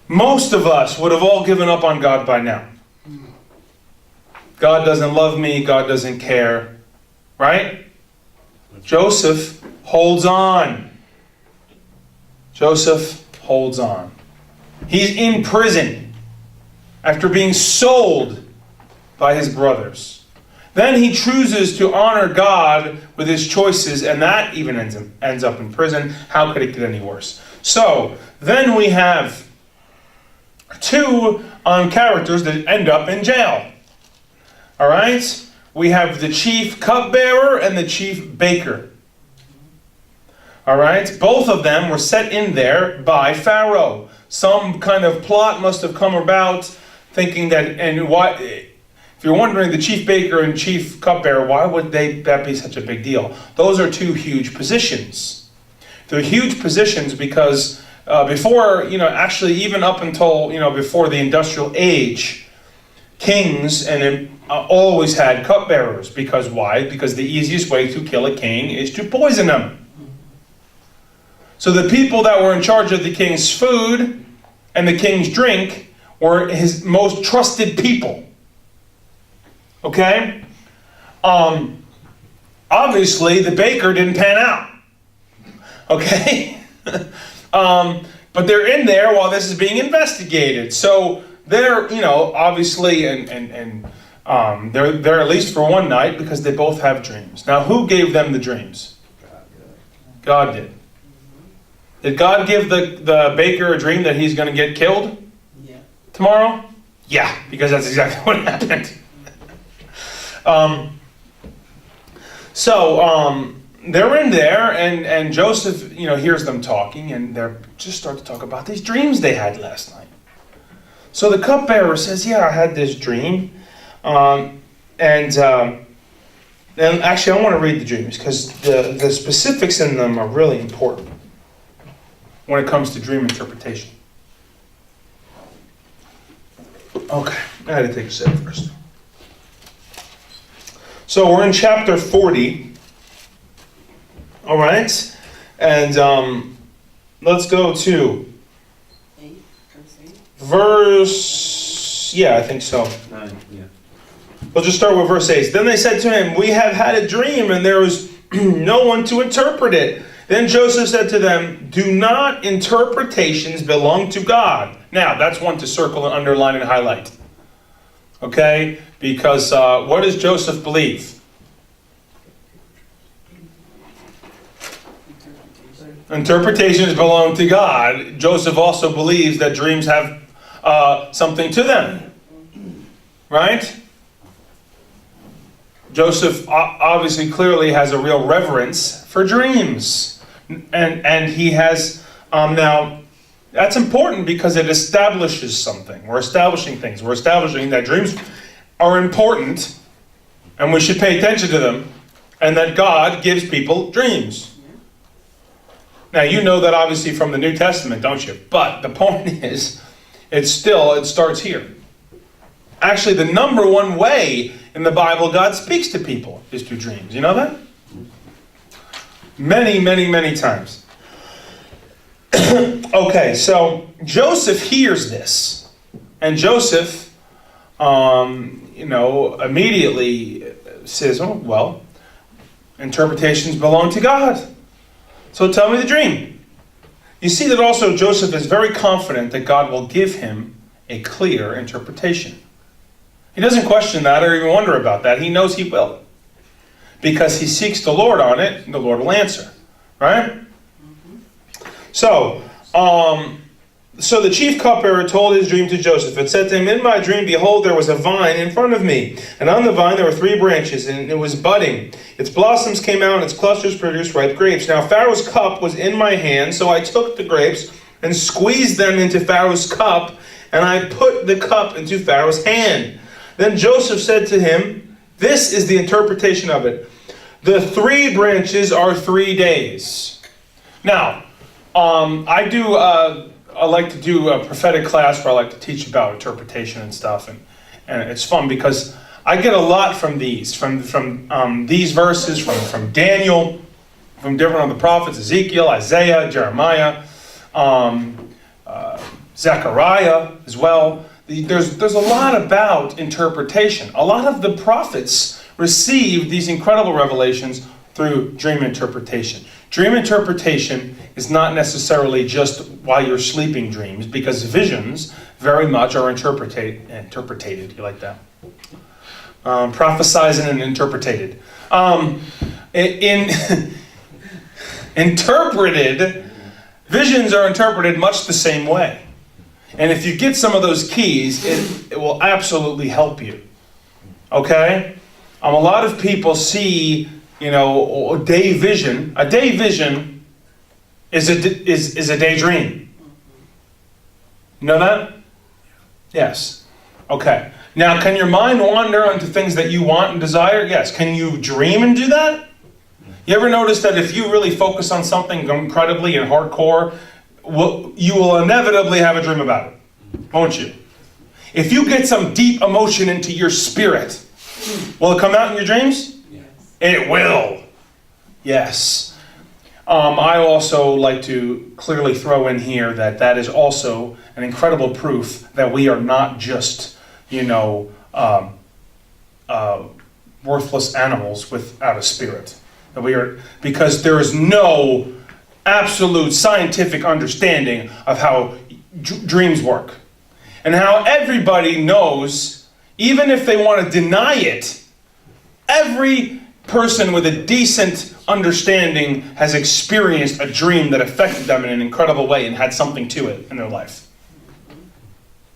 Most of us would have all given up on God by now. God doesn't love me. God doesn't care. Right? Joseph holds on. Joseph holds on. He's in prison after being sold by his brothers. Then he chooses to honor God with his choices, and that even ends up in prison. How could it get any worse? So, then we have two characters that end up in jail. All right? We have the chief cupbearer and the chief baker. All right? Both of them were set in there by Pharaoh. Some kind of plot must have come about thinking that, and why, if you're wondering, the chief baker and chief cupbearer, why would that be such a big deal? Those are two huge positions. They're huge positions because before, actually even up until, before the industrial age, kings always had cupbearers. Because why? Because the easiest way to kill a king is to poison him. So the people that were in charge of the king's food and the king's drink were his most trusted people. Okay? Obviously, the baker didn't pan out. Okay? But they're in there while this is being investigated. So they're, obviously, and they're at least for one night because they both have dreams. Now, who gave them the dreams? God did. Did God give the baker a dream that he's going to get killed tomorrow? Yeah, because that's exactly what happened. They're in there, and Joseph, hears them talking, and they just start to talk about these dreams they had last night. So the cupbearer says, "Yeah, I had this dream," and actually, I want to read the dreams because the specifics in them are really important when it comes to dream interpretation. Okay, I had to take a sip first. So we're in chapter 40. All right? And let's go to 8, verse, I think so. 9, yeah. We'll just start with verse 8. Then they said to him, "We have had a dream, and there was no one to interpret it." Then Joseph said to them, "Do not interpretations belong to God?" Now, that's one to circle and underline and highlight. Okay? Because what does Joseph believe? Interpretations belong to God. Joseph also believes that dreams have something to them. Right? Joseph obviously clearly has a real reverence for dreams. And he has, now, that's important because it establishes something. We're establishing things. We're establishing that dreams are important and we should pay attention to them, and that God gives people dreams. Now, you know that obviously from the New Testament, don't you? But the point is, it starts here. Actually, the number one way in the Bible God speaks to people is through dreams. You know that? Many, many, many times. Okay, so Joseph hears this. And Joseph, immediately says, "Oh, well, interpretations belong to God. So tell me the dream." You see that also Joseph is very confident that God will give him a clear interpretation. He doesn't question that or even wonder about that. He knows he will. Because he seeks the Lord on it, and the Lord will answer. Right? So the chief cupbearer told his dream to Joseph and said to him, "In my dream, behold, there was a vine in front of me. And on the vine there were 3 branches, and it was budding. Its blossoms came out, and its clusters produced ripe grapes. Now Pharaoh's cup was in my hand, so I took the grapes and squeezed them into Pharaoh's cup, and I put the cup into Pharaoh's hand. Then Joseph said to him, this is the interpretation of it. The 3 branches are 3 days. Now, I like to do a prophetic class where I like to teach about interpretation and stuff, and it's fun because I get a lot from these, from these verses, from Daniel, from different of the prophets, Ezekiel, Isaiah, Jeremiah, Zechariah as well. There's a lot about interpretation. A lot of the prophets received these incredible revelations through dream interpretation. Dream interpretation is not necessarily just while you're sleeping dreams, because visions very much are interpreted. You like that? Prophesizing and interpreted. Interpreted, visions are interpreted much the same way. And if you get some of those keys, it will absolutely help you. Okay? A lot of people see, a day vision. A day vision is a daydream. You know that? Yes. Okay. Now, can your mind wander onto things that you want and desire? Yes. Can you dream and do that? You ever notice that if you really focus on something incredibly and hardcore, you will inevitably have a dream about it, won't you? If you get some deep emotion into your spirit, will it come out in your dreams? Yes. It will. Yes. I also like to clearly throw in here that is also an incredible proof that we are not just, worthless animals without a spirit. That we are, because there is no absolute scientific understanding of how dreams work. And how everybody knows, even if they want to deny it, every person with a decent understanding has experienced a dream that affected them in an incredible way and had something to it in their life.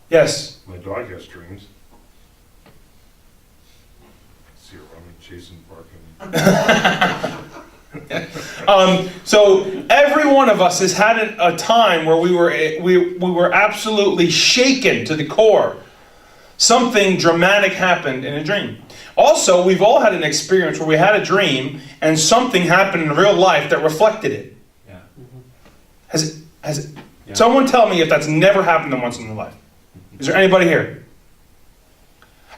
Yes? My dog has dreams. See her running, chasing, barking. So every one of us has had a time where we were absolutely shaken to the core. Something dramatic happened in a dream. Also, we've all had an experience where we had a dream and something happened in real life that reflected it. Yeah. Has Yeah. someone tell me if that's never happened in once in their life? Is there anybody here?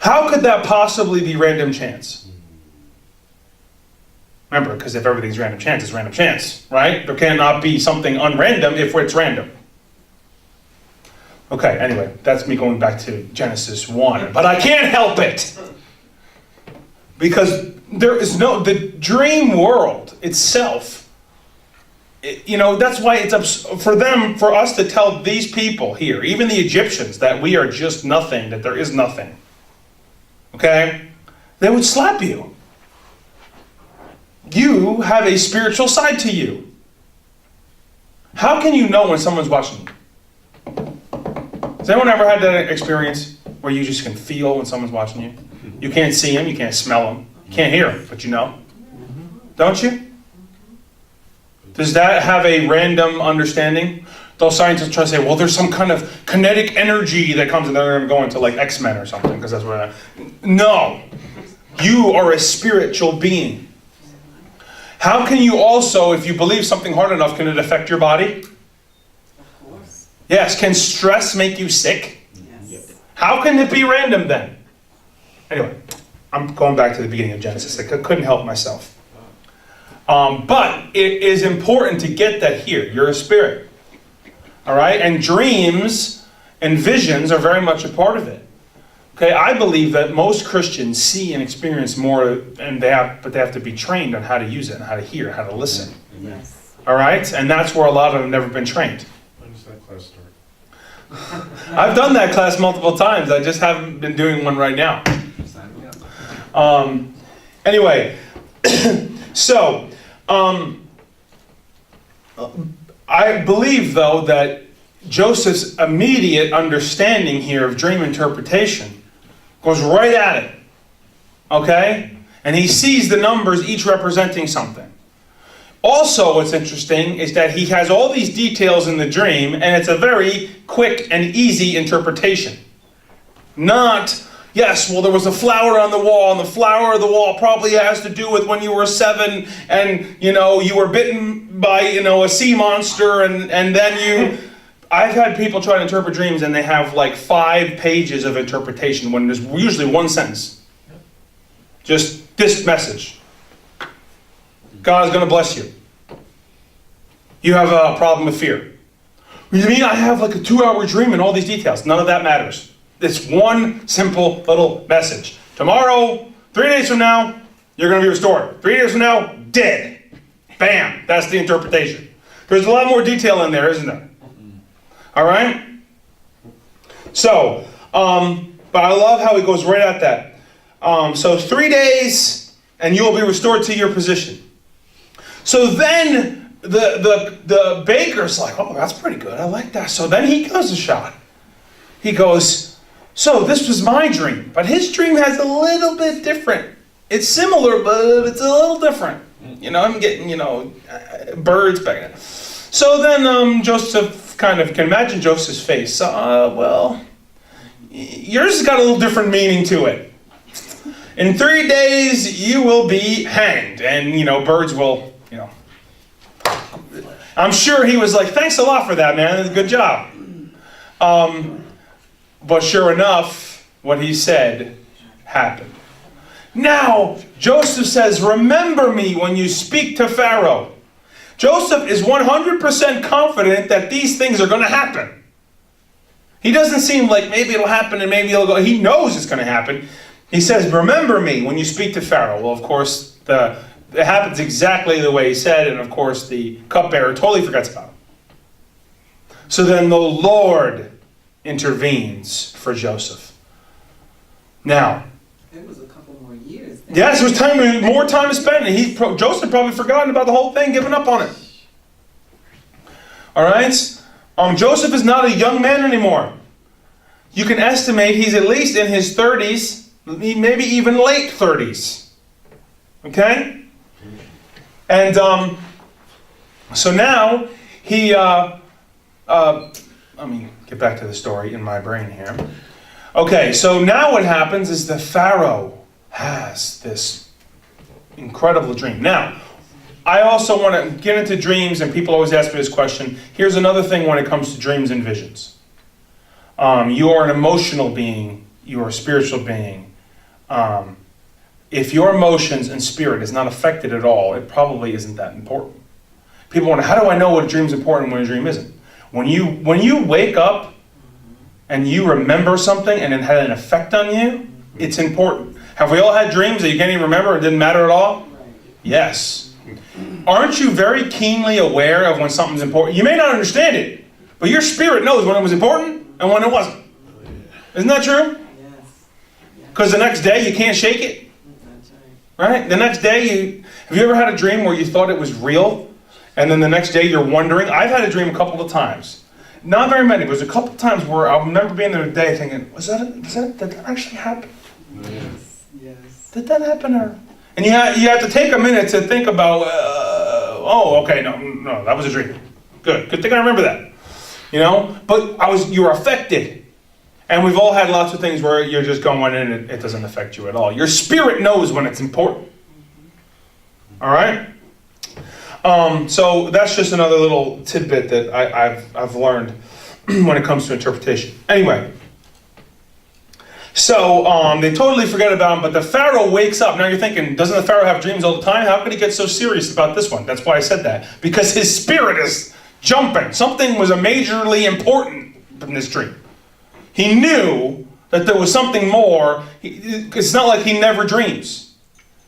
How could that possibly be random chance? Remember, because if everything's random chance, it's random chance, right? There cannot be something unrandom if it's random. Okay, anyway, that's me going back to Genesis 1. But I can't help it! Because the dream world itself, that's why it's for us to tell these people here, even the Egyptians, that we are just nothing, that there is nothing. Okay? They would slap you. You have a spiritual side to you. How can you know when someone's watching you? Has anyone ever had that experience where you just can feel when someone's watching you? You can't see them, you can't smell them, you can't hear them, but you know. Don't you? Does that have a random understanding? Those scientists try to say, well, there's some kind of kinetic energy that comes, and they're going to go into like X-Men or something, because that's what No. You are a spiritual being. How can you also, if you believe something hard enough, can it affect your body? Of course. Yes. Can stress make you sick? Yes. How can it be random then? Anyway, I'm going back to the beginning of Genesis. I couldn't help myself. But it is important to get that here. You're a spirit. All right? And dreams and visions are very much a part of it. Okay, I believe that most Christians see and experience more, but they have to be trained on how to use it, and how to hear, how to listen. Yes. All right? And that's where a lot of them have never been trained. When does that class start? I've done that class multiple times. I just haven't been doing one right now. Sign me up. Anyway, so I believe, though, that Joseph's immediate understanding here of dream interpretation goes right at it. Okay? And he sees the numbers each representing something. Also, what's interesting is that he has all these details in the dream, and it's a very quick and easy interpretation. Not, Yes, well, there was a flower on the wall, and the flower of the wall probably has to do with when you were 7, and, you were bitten by, a sea monster, and then you... I've had people try to interpret dreams, and they have like 5 pages of interpretation when there's usually one sentence. Just this message. God's going to bless you. You have a problem with fear. You mean I have like a 2-hour dream and all these details? None of that matters. It's one simple little message. Tomorrow, 3 days from now, you're going to be restored. 3 days from now, dead. Bam. That's the interpretation. There's a lot more detail in there, isn't there? All right? So, but I love how he goes right at that. So 3 days, and you will be restored to your position. So then the baker's like, oh, that's pretty good. I like that. So then he gives a shot. He goes, so this was my dream. But his dream has a little bit different. It's similar, but it's a little different. I'm getting, birds back then. So then Joseph kind of, can imagine Joseph's face. Well, yours has got a little different meaning to it. In 3 days, you will be hanged. And, birds will, I'm sure he was like, thanks a lot for that, man. Good job. But sure enough, what he said happened. Now, Joseph says, remember me when you speak to Pharaoh. Joseph is 100% confident that these things are going to happen. He doesn't seem like maybe it'll happen and maybe it'll go. He knows it's going to happen. He says, remember me when you speak to Pharaoh. Well, of course, it happens exactly the way he said, and of course, the cupbearer totally forgets about it. So then the Lord intervenes for Joseph. Now, It was a couple more years. yes, it was more time to spend, and Joseph probably forgotten about the whole thing, given up on it. All right? Joseph is not a young man anymore. You can estimate he's at least in his 30s, maybe even late 30s. Okay? And so now he, let me get back to the story in my brain here. Okay, so now what happens is the Pharaoh has this incredible dream. Now, I also want to get into dreams, and people always ask me this question. Here's another thing when it comes to dreams and visions. You are an emotional being. You are a spiritual being. If your emotions and spirit is not affected at all, it probably isn't that important. People wonder, how do I know what a dream is important and what a dream isn't? When you wake up and you remember something and it had an effect on you, it's important. Have we all had dreams that you can't even remember and didn't matter at all? Yes. Aren't you very keenly aware of when something's important? You may not understand it, but your spirit knows when it was important and when it wasn't. Isn't that true? Yes. Because the next day you can't shake it. That's right. Right? The next day, have you ever had a dream where you thought it was real, and then the next day you're wondering? I've had a dream a couple of times. Not very many, but there's a couple of times where I remember being there today thinking, did that actually happen? Yes. Yes. Did that happen? And you have to take a minute to think about, okay, no, that was a dream. Good thing I remember that. But you were affected. And we've all had lots of things where you're just going in and it doesn't affect you at all. Your spirit knows when it's important. All right? So that's just another little tidbit that I've learned when it comes to interpretation. Anyway, so they totally forget about him, but the Pharaoh wakes up. Now you're thinking, doesn't the Pharaoh have dreams all the time? How could he get so serious about this one? That's why I said that. Because his spirit is jumping. Something was majorly important in this dream. He knew that there was something more. It's not like he never dreams.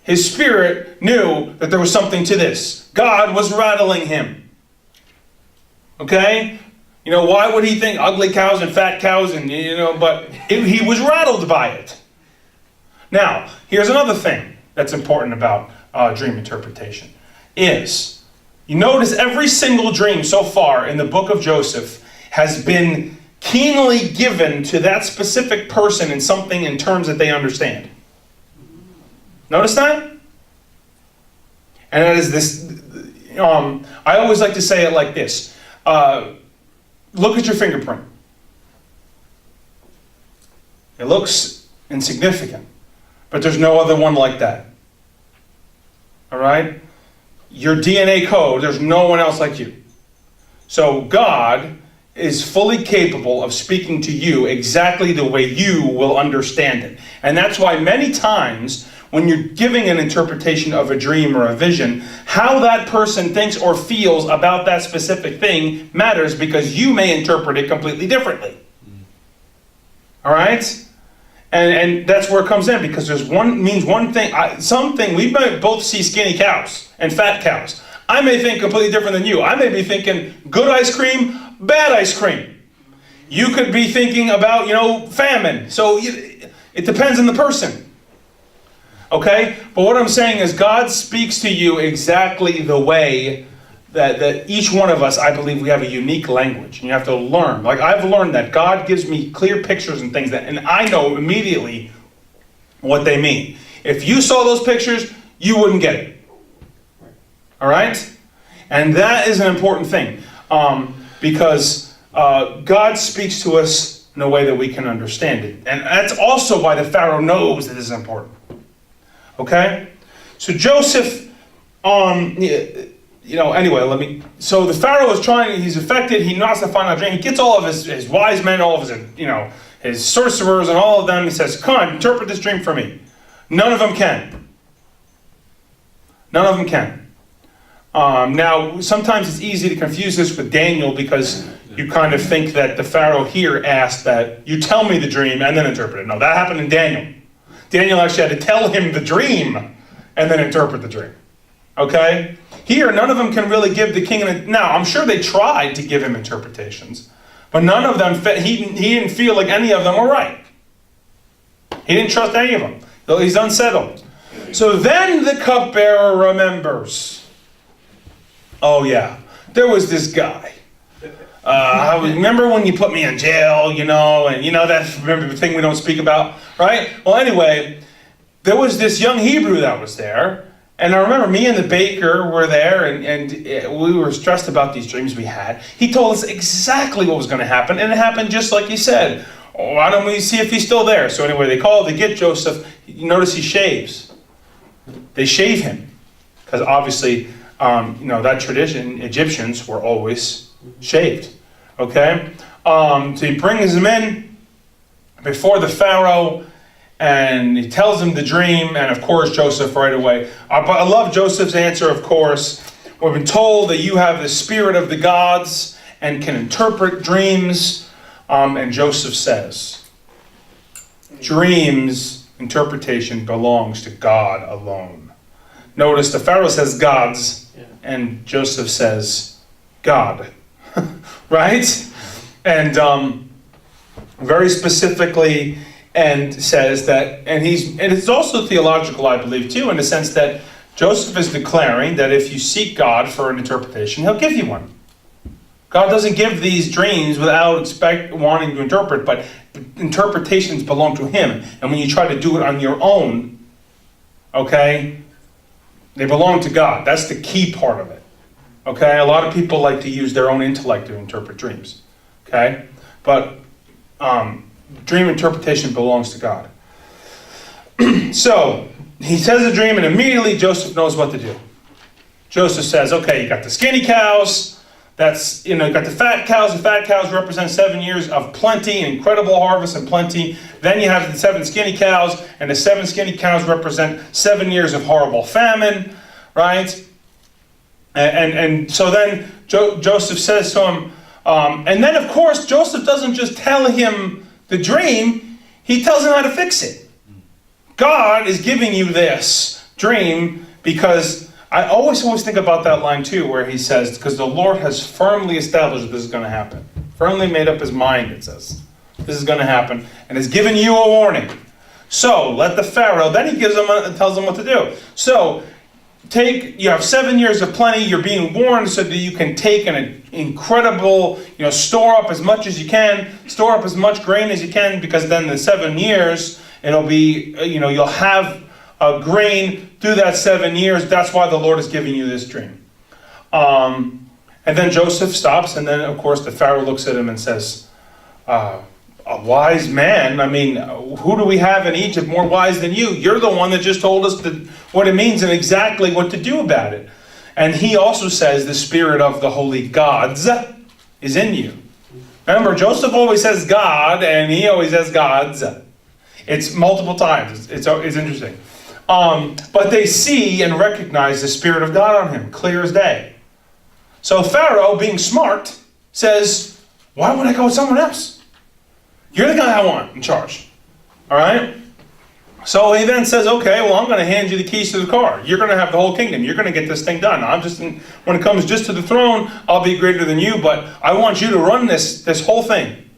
His spirit knew that there was something to this. God was rattling him. Okay? Why would he think ugly cows and fat cows but he was rattled by it. Now, here's another thing that's important about dream interpretation is, you notice every single dream so far in the book of Joseph has been keenly given to that specific person in something in terms that they understand. Notice that? And that is this, I always like to say it like this. Look at your fingerprint. It looks insignificant. But there's no other one like that. All right? Your DNA code, there's no one else like you. So God is fully capable of speaking to you exactly the way you will understand it. And that's why many times when you're giving an interpretation of a dream or a vision, how that person thinks or feels about that specific thing matters, because you may interpret it completely differently. All right? And that's where it comes in, because there's one thing. Something, we might both see skinny cows and fat cows. I may think completely different than you. I may be thinking good ice cream, bad ice cream. You could be thinking about, famine. So it depends on the person. Okay? But what I'm saying is God speaks to you exactly the way that each one of us, I believe we have a unique language. And you have to learn. Like I've learned that God gives me clear pictures and things and I know immediately what they mean. If you saw those pictures, you wouldn't get it. All right? And that is an important thing. Because God speaks to us in a way that we can understand it. And that's also why the Pharaoh knows that this is important. Okay? So Joseph, so the Pharaoh is he's affected, he wants to find out a dream. He gets all of his wise men, all of his, his sorcerers and all of them. He says, come on, interpret this dream for me. None of them can. None of them can. Now, sometimes it's easy to confuse this with Daniel, because you kind of think that the Pharaoh here asked that you tell me the dream and then interpret it. No, that happened in Daniel. Daniel actually had to tell him the dream and then interpret the dream. Okay? Here, none of them can really give the king now, I'm sure they tried to give him interpretations, but none of them, he didn't feel like any of them were right. He didn't trust any of them. He's unsettled. So then the cupbearer remembers. Oh yeah, there was this guy. I remember when you put me in jail, and remember the thing we don't speak about, right? Well, anyway, there was this young Hebrew that was there. And I remember me and the baker were there, and we were stressed about these dreams we had. He told us exactly what was going to happen, and it happened just like he said. Oh, why don't we see if he's still there? So anyway, they get Joseph. You notice he shaves. They shave him. Because obviously, that tradition, Egyptians were always shaved. Okay? So he brings him in before the Pharaoh, and he tells him the dream, and of course Joseph right away. I love Joseph's answer, of course. We've been told that you have the spirit of the gods and can interpret dreams. And Joseph says, dreams interpretation belongs to God alone. Notice the Pharaoh says gods, and Joseph says God. Right? And very specifically, and says that, and it's also theological, I believe, too, in the sense that Joseph is declaring that if you seek God for an interpretation, he'll give you one. God doesn't give these dreams without wanting to interpret, but interpretations belong to him. And when you try to do it on your own, okay, they belong to God. That's the key part of it. Okay? A lot of people like to use their own intellect to interpret dreams. Okay? But dream interpretation belongs to God. So, he says a dream, and immediately Joseph knows what to do. Joseph says, okay, you got the skinny cows, you got the fat cows. The fat cows represent 7 years of plenty, incredible harvest and plenty. Then you have the 7 skinny cows, and the 7 skinny cows represent 7 years of horrible famine, right? And so then Joseph says to him, and then of course Joseph doesn't just tell him the dream, he tells him how to fix it. God is giving you this dream because I always think about that line too, where he says, because the Lord has firmly established that this is going to happen. Firmly made up his mind, it says. This is going to happen, and has given you a warning. So, let the Pharaoh, then he tells them what to do. So, you have 7 years of plenty, you're being warned so that you can take an incredible, store up as much as you can, store up as much grain as you can, because then the 7 years, it'll be, you'll have grain through that 7 years. That's why the Lord is giving you this dream. And then Joseph stops, and then, of course, the Pharaoh looks at him and says, a wise man. I mean, who do we have in Egypt more wise than you? You're the one that just told us what it means and exactly what to do about it. And he also says the spirit of the holy gods is in you. Remember, Joseph always says God, and he always says gods. It's multiple times. It's interesting. But they see and recognize the Spirit of God on him, clear as day. So Pharaoh, being smart, says, why would I go with someone else? You're the guy I want in charge. All right? So he then says, okay, well, I'm going to hand you the keys to the car. You're going to have the whole kingdom. You're going to get this thing done. When it comes just to the throne, I'll be greater than you, but I want you to run this whole thing.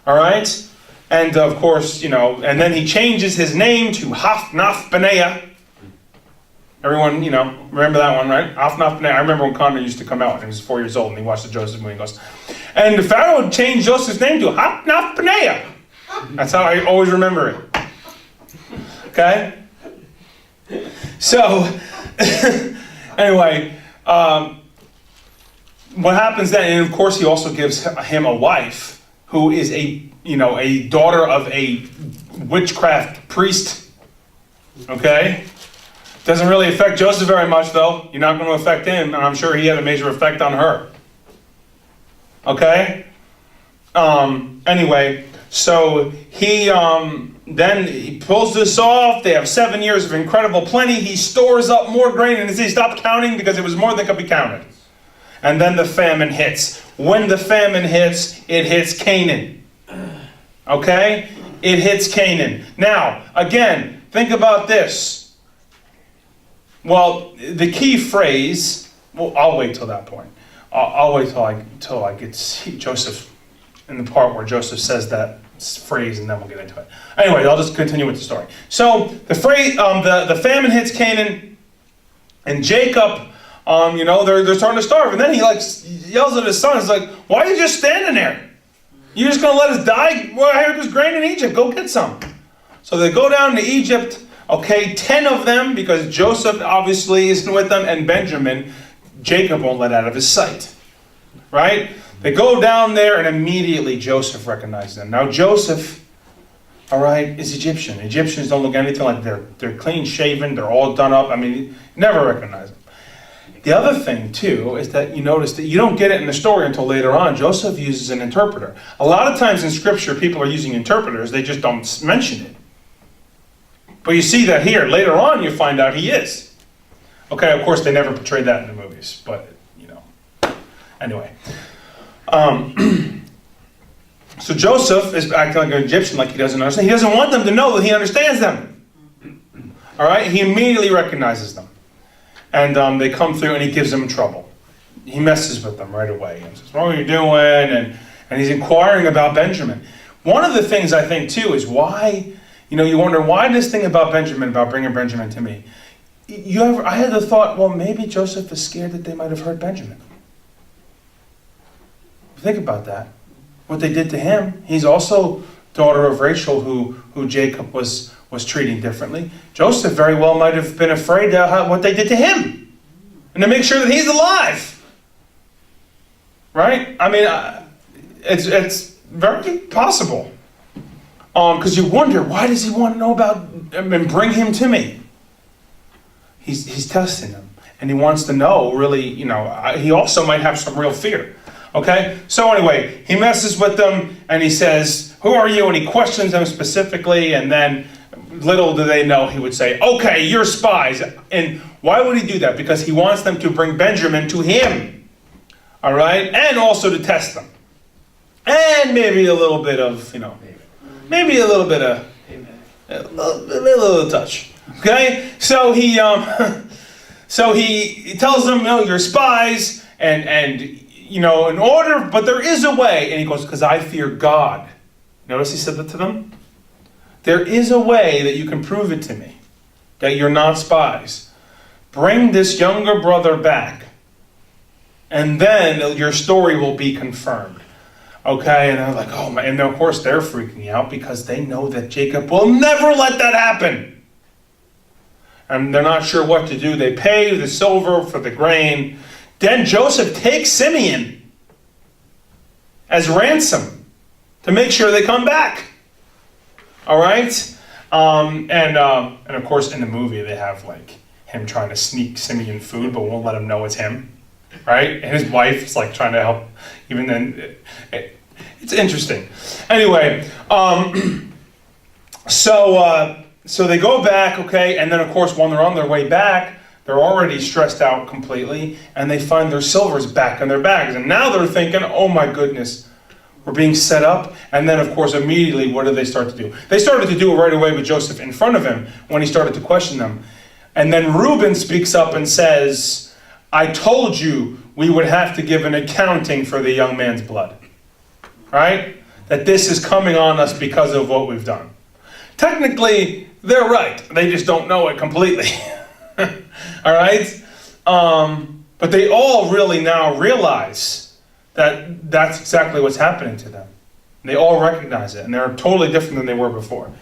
All right? And of course, and then he changes his name to Hafnaf Paneah. Everyone, remember that one, right? Hafnaf Paneah. I remember when Connor used to come out when he was 4 years old and he watched the Joseph movie and goes, and the Pharaoh changed Joseph's name to Hafnaf Paneah. That's how I always remember it. Okay? So, anyway, what happens then, and of course he also gives him a wife who is a daughter of a witchcraft priest. Okay? Doesn't really affect Joseph very much, though. You're not going to affect him, and I'm sure he had a major effect on her. Okay? Anyway, so then he pulls this off. They have 7 years of incredible plenty. He stores up more grain, and he stopped counting because it was more than could be counted. And then the famine hits. When the famine hits, it hits Canaan. Okay? It hits Canaan. Now, again, think about this. Well, the key phrase, well, I'll wait till that point. I'll wait till I get to see Joseph in the part where Joseph says that phrase, and then we'll get into it. Anyway, I'll just continue with the story. So the phrase, the famine hits Canaan, and Jacob, they're starting to starve, and then he yells at his son. He's like, "Why are you just standing there? You're just going to let us die? Well, I heard there's grain in Egypt. Go get some." So they go down to Egypt. Okay, 10 of them, because Joseph obviously isn't with them, and Benjamin, Jacob won't let out of his sight. Right? They go down there, and immediately Joseph recognizes them. Now Joseph, all right, is Egyptian. Egyptians don't look anything like they're clean shaven. They're all done up. I mean, you never recognize them. The other thing, too, is that you notice that you don't get it in the story until later on. Joseph uses an interpreter. A lot of times in Scripture, people are using interpreters. They just don't mention it. But you see that here. Later on, you find out he is. Okay, of course, they never portrayed that in the movies. But, anyway. So Joseph is acting like an Egyptian, like he doesn't understand. He doesn't want them to know that he understands them. All right? He immediately recognizes them. And they come through, and he gives them trouble. He messes with them right away. He says, "What are you doing?" And he's inquiring about Benjamin. One of the things I think, too, is why, you wonder, why this thing about Benjamin, about bringing Benjamin to me? I had the thought, well, maybe Joseph is scared that they might have hurt Benjamin. Think about that. What they did to him. He's also daughter of Rachel, who Jacob was treating differently. Joseph very well might have been afraid of what they did to him, and to make sure that he's alive. Right? I mean, it's very possible. Because you wonder, why does he want to know about and bring him to me? He's testing him, and he wants to know. Really, he also might have some real fear. Okay? So anyway, he messes with them, and he says, "Who are you?" And he questions them specifically, and then little do they know, he would say, "Okay, you're spies." And why would he do that? Because he wants them to bring Benjamin to him. All right? And also to test them. And maybe a little bit of, maybe a little bit of, a little touch. Okay? So he tells them, "You're spies, and in order, but there is a way." And he goes, "Because I fear God." Notice he said that to them? "There is a way that you can prove it to me, that you're not spies. Bring this younger brother back, and then your story will be confirmed." Okay, and they're like, "Oh my," and of course they're freaking out because they know that Jacob will never let that happen. And they're not sure what to do. They pay the silver for the grain. Then Joseph takes Simeon as ransom to make sure they come back. All right? And of course, in the movie, they have like him trying to sneak Simeon food, but won't let him know it's him. Right? And his wife is like trying to help. Even then, it's interesting. Anyway, so they go back, okay, and then of course when they're on their way back, they're already stressed out completely, and they find their silvers back in their bags. And now they're thinking, oh my goodness, we're being set up. And then of course immediately, what did they start to do? They started to do it right away with Joseph in front of him when he started to question them. And then Reuben speaks up and says, I told you we would have to give an accounting for the young man's blood. Right? That this is coming on us because of what we've done. Technically, they're right. They just don't know it completely. All right? But they all really now realize that that's exactly what's happening to them. They all recognize it, and they're totally different than they were before.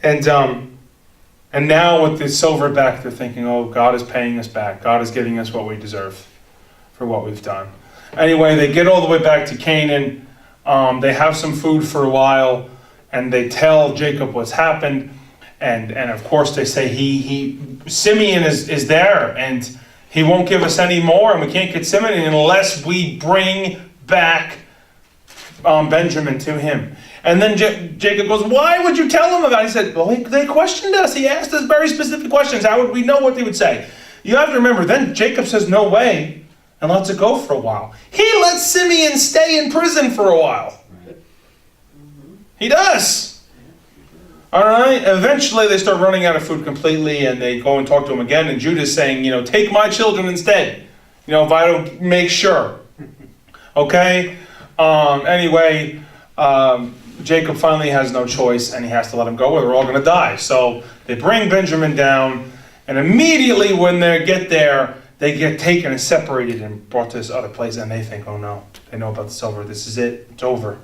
And now with the silver back, they're thinking, oh, God is paying us back. God is giving us what we deserve for what we've done. Anyway, they get all the way back to Canaan. They have some food for a while, and they tell Jacob what's happened. And of course they say Simeon is there, and he won't give us any more, and we can't get Simeon unless we bring back Benjamin to him. And then Jacob goes, why would you tell him about it? He said, well, they questioned us. He asked us very specific questions. How would we know what they would say? You have to remember, then Jacob says no way and lets it go for a while. He lets Simeon stay in prison for a while. He does. All right. Eventually, they start running out of food completely, and they go and talk to him again. And Judah's saying, take my children instead. If I don't make sure. Okay. Anyway, Jacob finally has no choice, and he has to let them go, or they're all going to die. So they bring Benjamin down, and immediately when they get there, they get taken and separated and brought to this other place, and they think, oh no, they know about the silver. This is it. It's over.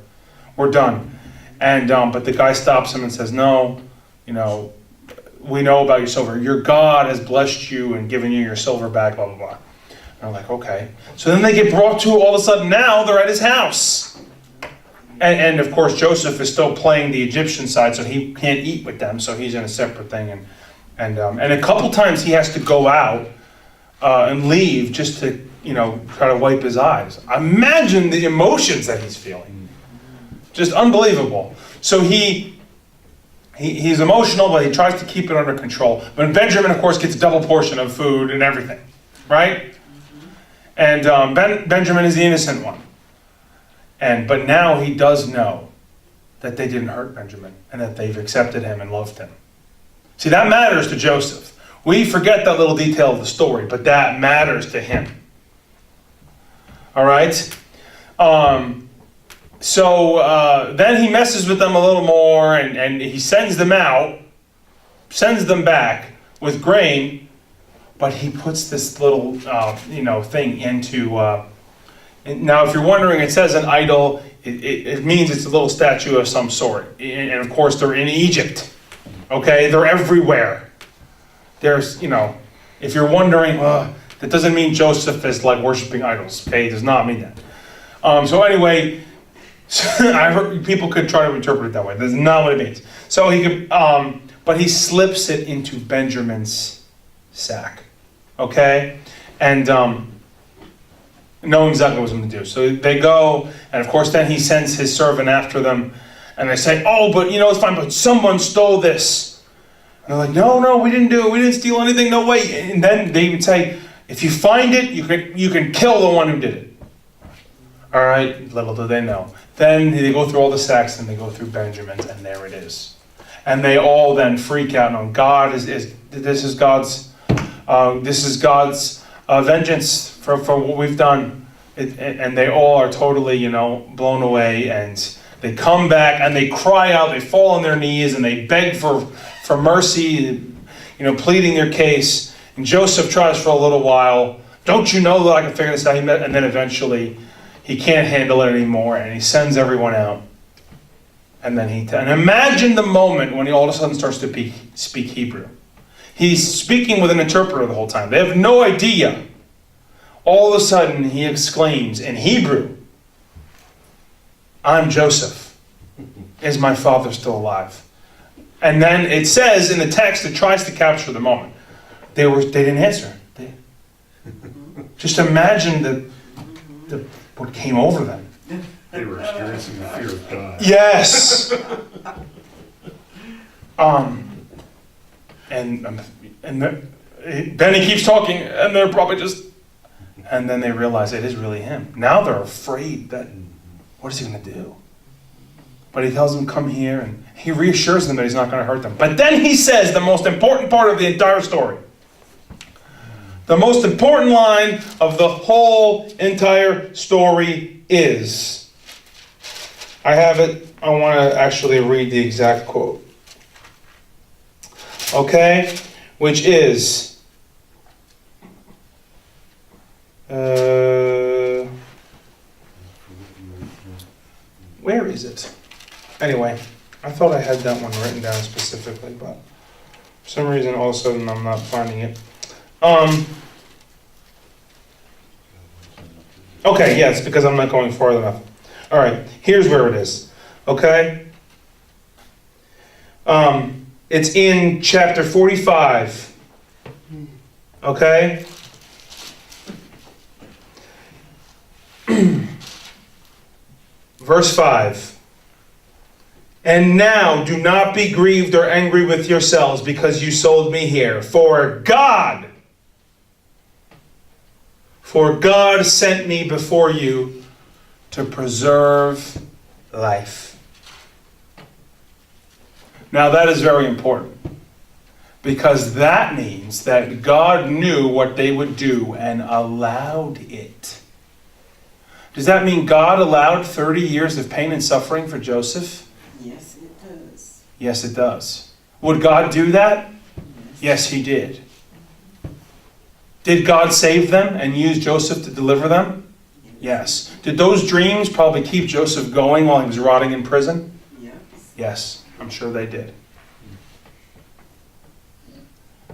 We're done. And but the guy stops him and says, no, we know about your silver. Your God has blessed you and given you your silver back, blah, blah, blah. And they're like, okay. So then they get brought to, all of a sudden now they're at his house. And of course, Joseph is still playing the Egyptian side, so he can't eat with them, so he's in a separate thing. And a couple times he has to go out and leave just to, try to wipe his eyes. Imagine the emotions that he's feeling. Just unbelievable. So he's emotional, but he tries to keep it under control. But Benjamin, of course, gets a double portion of food and everything, right? And Benjamin is the innocent one. But now he does know that they didn't hurt Benjamin and that they've accepted him and loved him. See, that matters to Joseph. We forget that little detail of the story, but that matters to him. All right? So then he messes with them a little more, and he sends them back with grain, but he puts this little, thing into... now, if you're wondering, it says an idol. It means it's a little statue of some sort. And of course, they're in Egypt. Okay? They're everywhere. There's, if you're wondering, that doesn't mean Joseph is like worshiping idols. Okay? It does not mean that. So anyway... I heard people could try to interpret it that way. That's not what it means. So he could, but he slips it into Benjamin's sack, okay, and knowing exactly what he's going to do. So they go, and of course, then he sends his servant after them, and they say, "Oh, but it's fine. But someone stole this." And they're like, "No, we didn't do it. We didn't steal anything. No way." And then they would say, "If you find it, you can kill the one who did it." All right, little do they know. Then they go through all the sacks, and they go through Benjamin's, and there it is. And they all then freak out. And God this is God's vengeance for what we've done. And they all are totally blown away, and they come back and they cry out. They fall on their knees and they beg for mercy, pleading their case. And Joseph tries for a little while. Don't you know that I can figure this out? And then eventually. He can't handle it anymore, and he sends everyone out. And then and imagine the moment when he all of a sudden starts to speak Hebrew. He's speaking with an interpreter the whole time. They have no idea. All of a sudden, he exclaims in Hebrew, "I'm Joseph. Is my father still alive? And then it says in the text, it tries to capture the moment. They didn't answer. Just imagine what came over them. They were experiencing the fear of God. Yes. Then he keeps talking, and they're probably just, and then they realize it is really him. Now they're afraid that, what is he going to do? But he tells them, come here, and he reassures them that he's not going to hurt them. But then he says the most important part of the entire story. The most important line of the whole entire story is, I have it, I want to actually read the exact quote. Okay? Which is, where is it? Anyway, I thought I had that one written down specifically, but for some reason all of a sudden I'm not finding it. Okay, yeah, it's because I'm not going far enough. All right, here's where it is. Okay? It's in chapter 45. Okay? Verse 5. And now do not be grieved or angry with yourselves because you sold me here. For God sent me before you to preserve life. Now that is very important, because that means that God knew what they would do and allowed it. Does that mean God allowed 30 years of pain and suffering for Joseph? Yes, it does. Yes, it does. Would God do that? Yes, he did. Did God save them and use Joseph to deliver them? Yes. Did those dreams probably keep Joseph going while he was rotting in prison? Yes. Yes, I'm sure they did.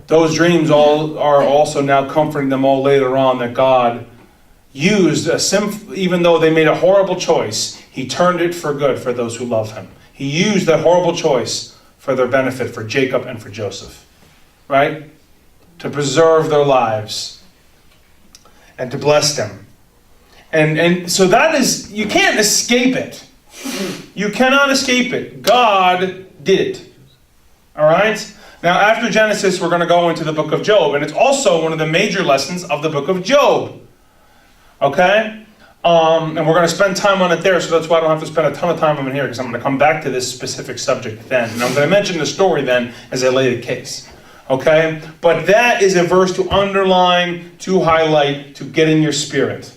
Those dreams all are also now comforting them all later on, that God used even though they made a horrible choice, he turned it for good for those who love him. He used that horrible choice for their benefit, for Jacob and for Joseph. Right? To preserve their lives and to bless them. And so that is, you can't escape it. You cannot escape it. God did it. All right? Now, after Genesis, we're going to go into the book of Job. And it's also one of the major lessons of the book of Job. Okay? And we're going to spend time on it there, so that's why I don't have to spend a ton of time on it here, because I'm going to come back to this specific subject then. And I'm going to mention the story then as I lay the case. Okay? But that is a verse to underline, to highlight, to get in your spirit.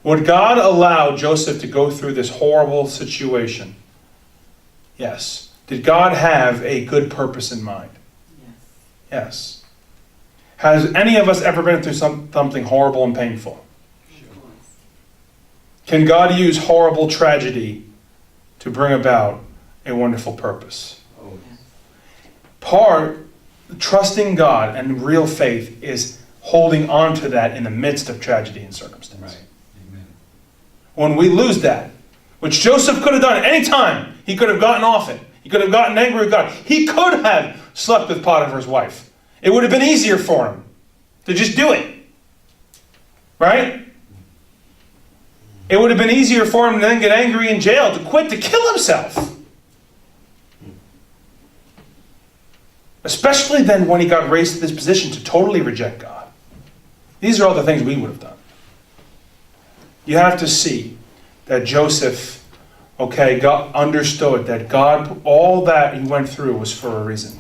Would God allow Joseph to go through this horrible situation? Yes. Did God have a good purpose in mind? Yes. Yes. Has any of us ever been through something horrible and painful? Of course. Can God use horrible tragedy to bring about a wonderful purpose? Trusting God and real faith is holding on to that in the midst of tragedy and circumstance. Right. Amen. When we lose that, which Joseph could have done at any time, he could have gotten off it. He could have gotten angry with God. He could have slept with Potiphar's wife. It would have been easier for him to just do it. Right? It would have been easier for him to then get angry in jail, to quit, to kill himself. Especially then when he got raised to this position to totally reject God. These are all the things we would have done. You have to see that Joseph, God understood that God, all that he went through was for a reason.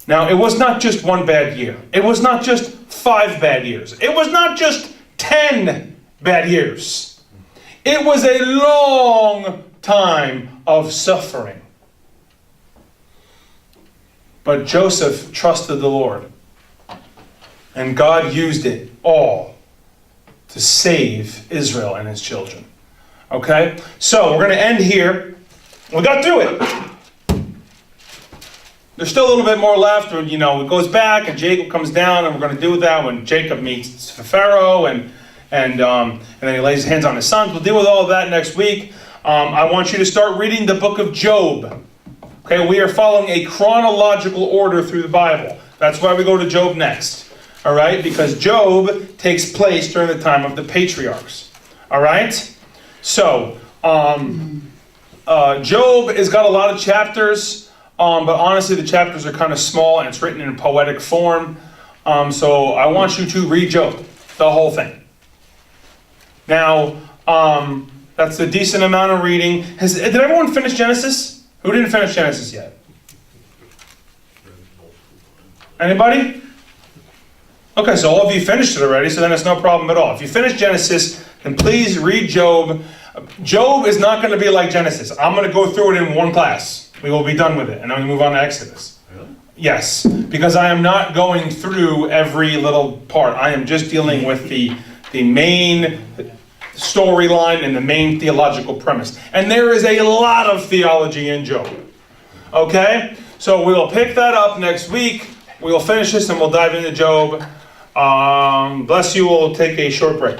Now, it was not just one bad year. It was not just 5 bad years. It was not just 10 bad years. It was a long time of suffering. But Joseph trusted the Lord. And God used it all to save Israel and his children. Okay? So, we're going to end here. We got through it. There's still a little bit more left. It goes back and Jacob comes down, and we're going to do that when Jacob meets Pharaoh and then he lays his hands on his sons. We'll deal with all of that next week. I want you to start reading the book of Job. Okay, we are following a chronological order through the Bible. That's why we go to Job next. All right, because Job takes place during the time of the patriarchs. All right, so Job has got a lot of chapters, but honestly, the chapters are kind of small and it's written in poetic form. So I want you to read Job, the whole thing. Now, that's a decent amount of reading. Did everyone finish Genesis? Who didn't finish Genesis yet? Anybody? Okay, so all of you finished it already, so then it's no problem at all. If you finish Genesis, then please read Job. Job is not going to be like Genesis. I'm going to go through it in one class. We will be done with it, and then we move on to Exodus. Really? Yes, because I am not going through every little part. I am just dealing with the main storyline and the main theological premise. And there is a lot of theology in Job. Okay? So we'll pick that up next week. We'll finish this and we'll dive into Job. Bless you. We'll take a short break.